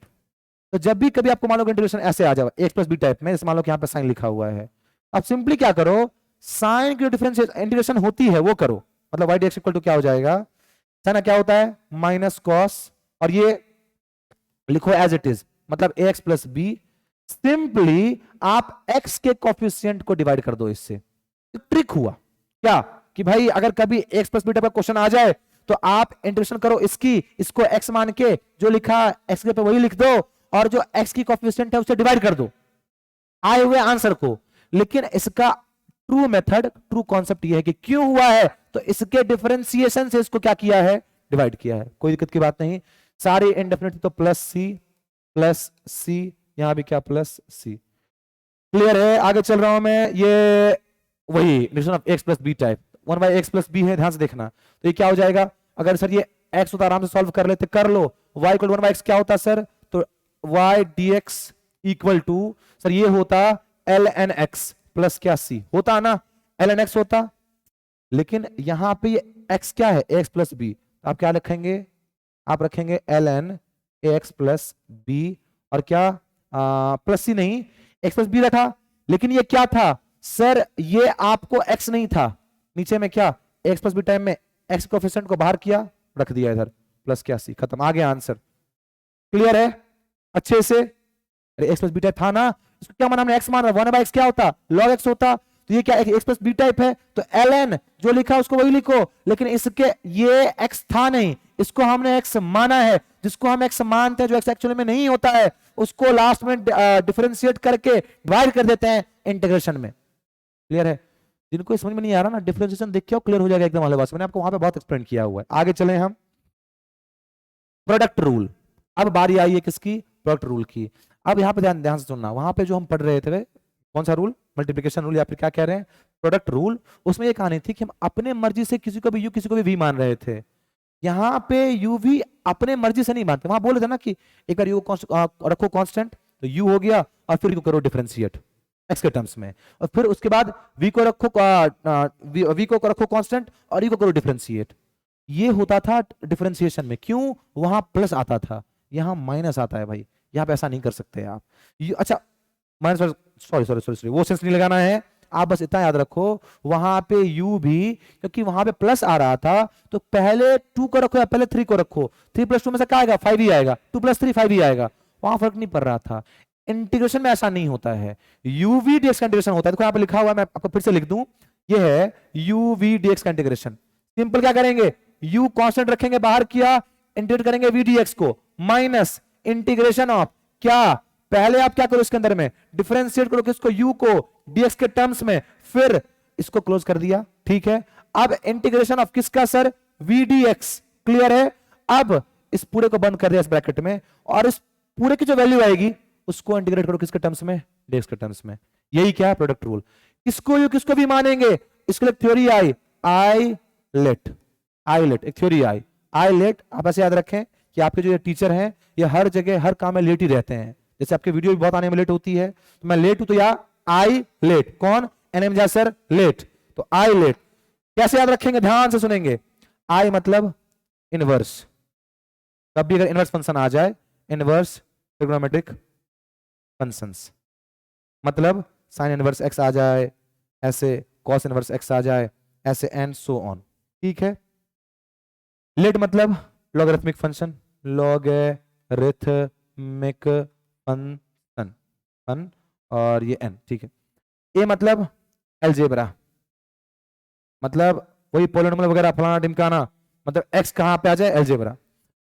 तो जब भी कभी आपको मान लो इंटीग्रेशन ऐसे आ जाए ax + b टाइप में, जैसे मान लो कि यहाँ पे साइन लिखा हुआ है, अब सिंपली क्या करो, साइन की डिफरेंशिएशन इंटीग्रेशन होती है वो करो, मतलब y dx = क्या हो जाएगा, साइन क्या होता है -cos, और ये लिखो एज इट इज, मतलब ax + b सिंपली आप x के कोफिशिएंट को डिवाइड कर दो इससे। ट्रिक हुआ क्या कि भाई अगर कभी x प्लस बीटा पर क्वेश्चन आ जाए तो आप इंटीग्रेशन करो इसको x मान के जो लिखा x के पे वही लिख दो और जो x की कोफिशिएंट है उसे डिवाइड कर दो आए हुए आंसर को। लेकिन इसका ट्रू मेथड, ट्रू कॉन्सेप्ट यह है कि क्यों हुआ है तो इसके डिफरेंशिएशन से इसको क्या किया है, डिवाइड किया है। कोई दिक्कत की बात नहीं। सारी इंडेफिनिट तो प्लस सी यहां भी क्या प्लस सी। क्लियर है? आगे चल रहा हूं मैं। ये वही differentiation of x plus B type 1 by x plus B है, ध्यान से देखना। तो ये क्या हो जाएगा, अगर सर ये x होता आराम से सॉल्व कर लेते, कर लो। y इक्वल 1 बाय x क्या होता सर, तो y dx equal to sir ये होता ln x प्लस क्या c होता ना, ln x होता। लेकिन यहां पे ये x क्या है, x प्लस बी, आप क्या रखेंगे, आप रखेंगे ln ax प्लस बी और क्या प्लस सी नहीं, x प्लस बी रखा। लेकिन ये क्या था सर, ये आपको x नहीं था, नीचे में क्या x प्लस बी टाइम में x कोफिशिएंट को बाहर किया, रख दिया इधर प्लस क्या सी, खत्म, आ गया आंसर। क्लियर है अच्छे से? अरे x प्लस बी टाइप था ना, इसको क्या माना हमने, x माना, 1 बाय x क्या होता, log x होता। तो ये क्या x प्लस बी टाइप है तो ln जो लिखा उसको वही लिखो। लेकिन इसके ये x था नहीं, इसको हमने x माना है। जिसको हम x मानते हैं, जो x एक्चुअली में नहीं होता है, उसको लास्ट में डिफरेंशिएट करके डिवाइड कर देते हैं इंटीग्रेशन में। क्लियर है? जिनको समझ में नहीं आ रहा ना, डिफरेंशिएशन देख के क्लियर हो जाएगा एकदम। वाले बात मैंने आपको वहां पे बहुत एक्सप्लेन किया हुआ है। आगे चले हम, प्रोडक्ट रूल। अब बारी आई है किसकी, प्रोडक्ट रूल की। अब यहाँ पे ध्यान से सुनना, वहां पे जो हम पढ़ रहे थे कौन सा रूल, मल्टीप्लिकेशन रूल या फिर क्या कह रहे हैं, प्रोडक्ट रूल। उसमें ये कहानी थी कि हम अपने मर्जी से किसी को भी यू किसी को भी वी मान रहे थे। यहाँ पे यू वी अपने मर्जी से नहीं मानते। वहां बोले थे ना कि एक बार यू रखो कांस्टेंट तो यू हो गया, और फिर यू करो डिफरेंशिएट एक्स के टर्म्स में, और फिर उसके बाद वी को रखो कांस्टेंट और यू को करो डिफरेंशिएट। ये होता था डिफरेंशिएशन में। क्यों? वहां प्लस आता था, यहां माइनस आता है भाई। यहां पे ऐसा नहीं कर सकते आप। अच्छा माइनस, सॉरी वो सेंस नहीं लगाना है, आप बस इतना याद रखो वहां पे u भी, क्योंकि वहां पे प्लस आ रहा था तो पहले 2 को रखो या पहले 3 को रखो। 3 प्लस 2 में से क्या आएगा, 5 ही आएगा। 2 प्लस 3 5 ही आएगा, वहां फर्क नहीं पड़ रहा था। इंटीग्रेशन में ऐसा नहीं होता है, uv dx का इंटीग्रेशन होता है। देखो यहाँ पे लिखा हुआ है, मैं आपको फिर से लिख दूं, ये है uv dx का इंटीग्रेशन। सिंपल क्या करेंगे, u कांस्टेंट रखेंगे, बाहर किया, इंटीग्रेट करेंगे v dx को, माइनस इंटीग्रेशन ऑफ क्या, पहले आप क्या करो इसके अंदर में डिफरेंशिएट करो किसको, u को dx के टर्म्स में, फिर इसको क्लोज कर दिया। ठीक है, अब इंटीग्रेशन ऑफ किसका सर, v dx। क्लियर है? अब इस पूरे को बंद कर दिया इस ब्रैकेट में, और इस पूरे की जो वैल्यू आएगी उसको इंटीग्रेट करो किसके टर्म्स में, dx के टर्म्स में। यही क्या है प्रोडक्ट रूल। किसको यू किसको भी मानेंगे, इसके लिए थ्योरी आई लेट एक थ्योरी आई लेट। आप ऐसे याद रखें कि आपके जो ये टीचर हैं ये हर जगह हर काम में लेट ही रहते हैं। जैसे आपके वीडियो भी बहुत आने में लेट होती है, तो मैं लेट हूं तो या आई लेट, कौन, एनएम जा सर लेट, तो आई लेट। कैसे याद रखेंगे, ध्यान से सुनेंगे। आई मतलब इनवर्स, कभी अगर इनवर्स फंक्शन आ जाए, इनवर्स ट्रिग्नोमेट्रिक फंक्शंस, मतलब साइन इनवर्स एक्स आ जाए ऐसे, कॉस इनवर्स एक्स आ जाए ऐसे, एंड सो ऑन। ठीक है। लेट मतलब लॉगरिथमिक फंक्शन, लॉगरिथमिक फंक्शन, फन और ये एन। ठीक है। ए मतलब अलजेब्रा, मतलब वही पॉलिनोमियल वगैरह फलाना ढिमकाना, मतलब एक्स कहां पे आ जाए, अलजेब्रा।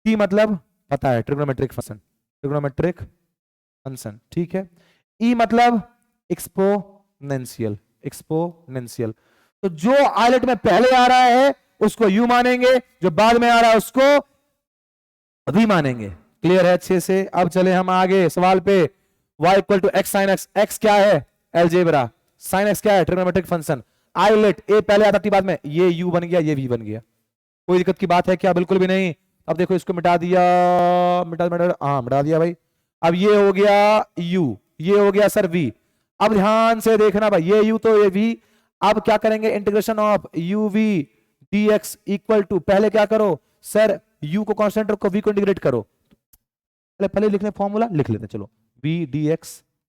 टी मतलब पता है, ट्रिग्नोमेट्रिक फंक्शन, ट्रिग्नोमेट्रिक फंक्शन। ठीक है। ई मतलब एक्सपोनेंशियल, एक्सपोनेंशियल। तो जो आइलेट में पहले आ रहा है उसको यू मानेंगे, जो बाद में आ रहा है उसको भी मानेंगे। क्लियर है अच्छे से? अब चले हम आगे सवाल पे। y equal to X sine X, X क्या है, अलजेब्रा, साइन एक्स क्या है, trigonometric function. I late A पहले आता थी बाद में, ये u बन गया, ये v बन गया। कोई दिक्कत की बात है क्या? बिल्कुल भी नहीं। अब देखो इसको मिटा दिया, मिटा दिया भाई। अब ये हो गया u, ये हो गया सर v। अब ध्यान से देखना भाई, ये u तो ये v। अब क्या करेंगे, इंटीग्रेशन ऑफ uv dx इक्वल टू, पहले क्या करो सर, u को कांस्टेंट रखो, v को इंटीग्रेट करो। पहले लिख ले फॉर्मूला, लिख लेते चलो, v dx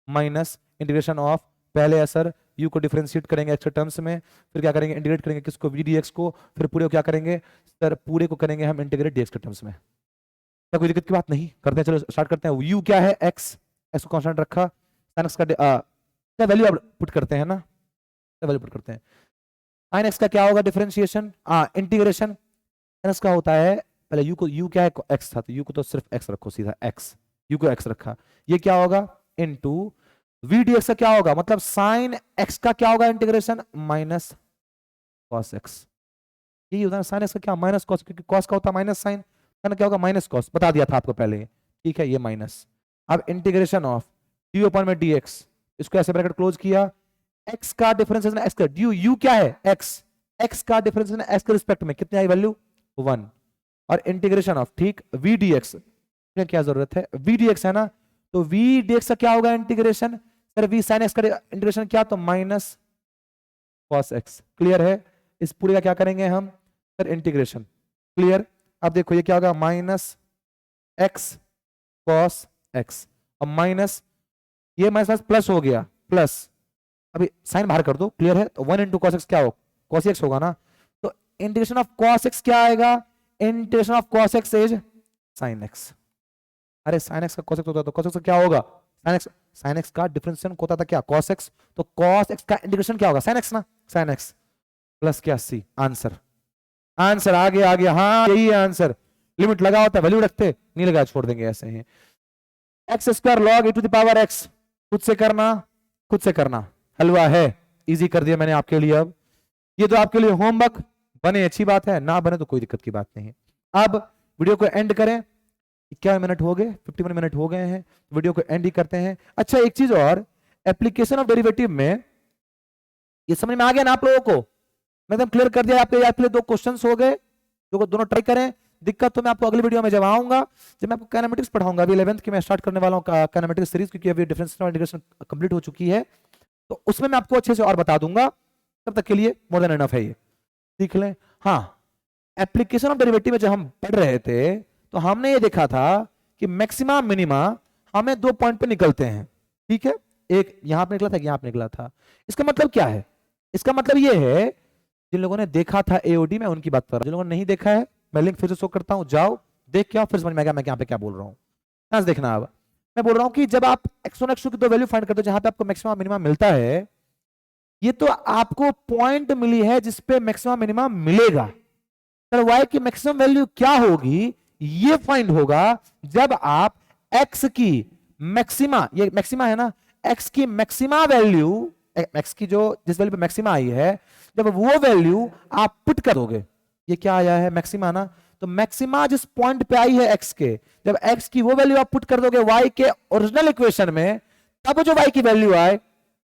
minus integration of, पहले है सर u को डिफरेंशिएट करेंगे x के टर्म्स में, फिर क्या करेंगे, इंटीग्रेट करेंगे किसको, v dx को, फिर पूरे को क्या करेंगे सर, पूरे को करेंगे हम इंटीग्रेट dx के टर्म्स में। क्या कोई दिक्कत की बात नहीं? करते हैं, चलो स्टार्ट करते हैं। u क्या है, x, x को कांस्टेंट रखा, sin x का वैल्यू आप पुट करते हैं ना, वैल्यू पुट करते हैं। sin x का क्या होगा डिफरेंशिएशन, इंटीग्रेशन sin x का होता है, पहले u को, u क्या है x था, तो u को तो सिर्फ x रखो सीधा x, u को x रखा, ये क्या होगा इनटू v dx का क्या होगा, मतलब sin x का क्या होगा इंटीग्रेशन माइनस cos x, यही होता है sin x का क्या माइनस cos, क्योंकि cos का होता है माइनस sin, क्या होगा माइनस cos, बता दिया था आपको पहले, ठीक है, ये माइनस। अब इंटीग्रेशन ऑफ du अपॉन में dx, इसको ऐसे ब्रैकेट क्लोज किया, x का डिफरेंस है x का ड्यू, u क्या है x का डिफरेंस है x के रिस्पेक्ट में, कितनी आई वैल्यू 1, और इंटीग्रेशन ऑफ, ठीक, v dx, क्या जरूरत है v dx है ना, तो v dx का क्या होगा integration, sir v sin x का इंटीग्रेशन क्या, तो माइनस cos x, क्लियर है, इस पूरे का क्या करेंगे हम सर इंटीग्रेशन, क्लियर। अब देखो ये क्या होगा माइनस x cos x, अब माइनस ये माइनस प्लस हो गया, प्लस अभी साइन बाहर कर दो, क्लियर है, तो 1 इंटू कॉस एक्स क्या हो, कॉस एक्स होगा ना, तो इंटीग्रेशन ऑफ कॉस एक्स क्या आएगा, integration of cos x is sine x, अरे साइन एक्स का कॉस एक्स होता है तो कॉस एक्स का क्या होगा साइन एक्स का डिफरेंशिएशन होता था क्या कॉस एक्स, तो कॉस एक्स का इंटीग्रेशन क्या होगा साइन एक्स ना, साइन एक्स प्लस क्या सी, आंसर, आंसर आ गया, हाँ यही है आंसर, लिमिट लगा होता है वैल्यू रखते, नहीं लगा छोड़ देंगे ऐसे ही, x square log e to the power x, खुद से करना हलवा है, इजी कर दिया मैंने आपके लिए। अब ये तो आपके लिए होमवर्क, बने अच्छी बात है, ना बने तो कोई दिक्कत की बात नहीं है। अब वीडियो को एंड करें, क्या मिनट हो गए, 51 मिनट हो गए हैं, वीडियो को एंड ही करते हैं। अच्छा एक चीज और, एप्लीकेशन ऑफ डेरिवेटिव में ये समझ में आ गया ना आप लोगों को, मैं एकदम क्लियर कर दिया, आपके लिए 2 क्वेश्चंस हो गए, दोनों ट्राई करें, दिक्कत तो मैं आपको अगली वीडियो में जब आऊंगा, जब मैं आपको काइनेमेटिक्स पढ़ाऊंगा, अभी 11th की मैं स्टार्ट करने वाला हूं काइनेमेटिक्स सीरीज, क्योंकि अभी डिफरेंशियल इंटीग्रेशन कंप्लीट हो चुकी है, तो उसमें मैं आपको अच्छे से और बता दूंगा, तब तक के लिए मोर देन एनफ है ये, सीख लें। हाँ, एप्लीकेशन ऑफ डेरिवेटिव में जब हम पढ़ रहे थे तो हमने ये देखा था कि मैक्सिमा मिनिमा हमें 2 पॉइंट पे निकलते हैं, ठीक है, एक यहां पे निकला था, यहां पे निकला था, इसका मतलब क्या है, इसका मतलब ये है, जिन लोगों ने देखा था एओडी में उनकी बात कर रहा हूं, जिन लोगों ने नहीं देखा है मैं लिंक फिर से शो करता हूं, जाओ देख के आओ, फिर समझ में आएगा मैं यहाँ पे क्या बोल रहा हूं, ध्यान से देखना। अब मैं बोल रहा हूं कि जब आप x1 x2 की 2 वैल्यू फाइंड करते हो जहां पे आपको मैक्सिमा मिनिमा मिलता है, ये तो आपको पॉइंट मिली है जिसपे मैक्सिमा मिनिमा मिलेगा, सर y की मैक्सिमम वैल्यू क्या होगी ये फाइंड होगा जब आप x की मैक्सिमा, ये मैक्सिमा है ना, x की मैक्सिमा वैल्यू, x की जो जिस वैल्यू पे मैक्सिमा आई है, जब वो वैल्यू आप पुट करोगे, ये क्या आया है मैक्सिमा ना, तो मैक्सिमा जिस पॉइंट पे आई है x के, जब x की वो वैल्यू आप पुट कर दोगे y के ओरिजिनल इक्वेशन में, तब जो y की वैल्यू आए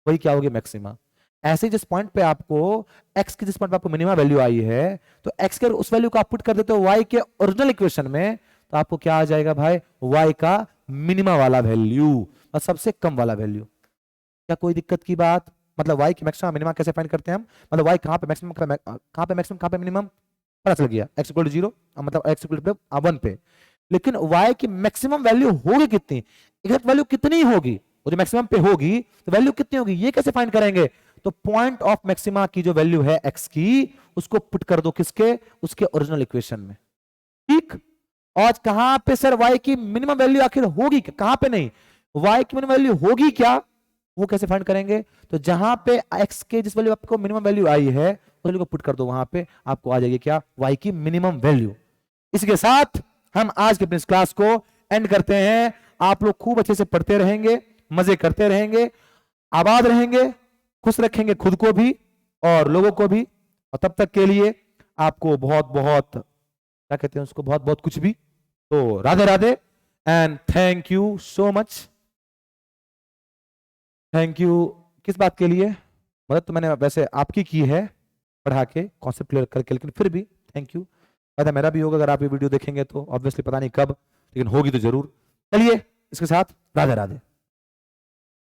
वही क्या होगी मैक्सिमा। ऐसे जिस पॉइंट पे आपको x की जिस पॉइंट पे आपको मिनिमा वैल्यू आई है, तो x के उस वैल्यू को आप पुट कर देते हो y के ओरिजिनल इक्वेशन में, तो आपको क्या आ जाएगा भाई y का मिनिमा वाला वैल्यू और सबसे कम वाला वैल्यू। क्या कोई दिक्कत की बात, मतलब y की मैक्सिमम मिनिमा कैसे फाइंड करते हैं हम, मतलब y कहां पे मैक्सिमम कहां पे मिनिमम पता चल गया, x इक्वल टू 0 मतलब x इक्वल टू 1 पे, लेकिन y की मैक्सिमम वैल्यू होगी कितनी, एग्जैक्ट वैल्यू कितनी होगी, वो जो मैक्सिमम पे होगी तो वैल्यू कितनी होगी ये कैसे फाइंड करेंगे, तो पॉइंट ऑफ मैक्सिमा की जो वैल्यू है x की उसको पुट कर दो किसके, उसके ओरिजिनल इक्वेशन में, ठीक। और कहां पे सर y की मिनिमम वैल्यू आखिर होगी, कहां पे नहीं, y की मिनिमम वैल्यू होगी क्या, वो कैसे फाइंड करेंगे, तो जहां पे x के जिस वैल्यू आपको मिनिमम वैल्यू आई है उस वैल्यू को पुट कर दो, वहां पे आपको आ जाएगी क्या y की मिनिमम वैल्यू। इसके साथ हम आज के अपने क्लास को एंड करते हैं, आप लोग खूब अच्छे से पढ़ते रहेंगे, मजे करते रहेंगे, आबाद रहेंगे, खुश रखेंगे खुद को भी और लोगों को भी, और तब तक के लिए आपको बहुत बहुत क्या कहते हैं उसको, बहुत बहुत कुछ भी, तो Radhe Radhe and thank you so much. Thank you किस बात के लिए, मदद तो मैंने वैसे आपकी की है पढ़ा के कॉन्सेप्ट क्लियर करके, लेकिन फिर भी थैंक यू, पता मेरा भी होगा अगर आप ये वीडियो देखेंगे तो, ऑब्वियसली पता नहीं कब, लेकिन होगी तो जरूर। चलिए इसके साथ राधे राधे।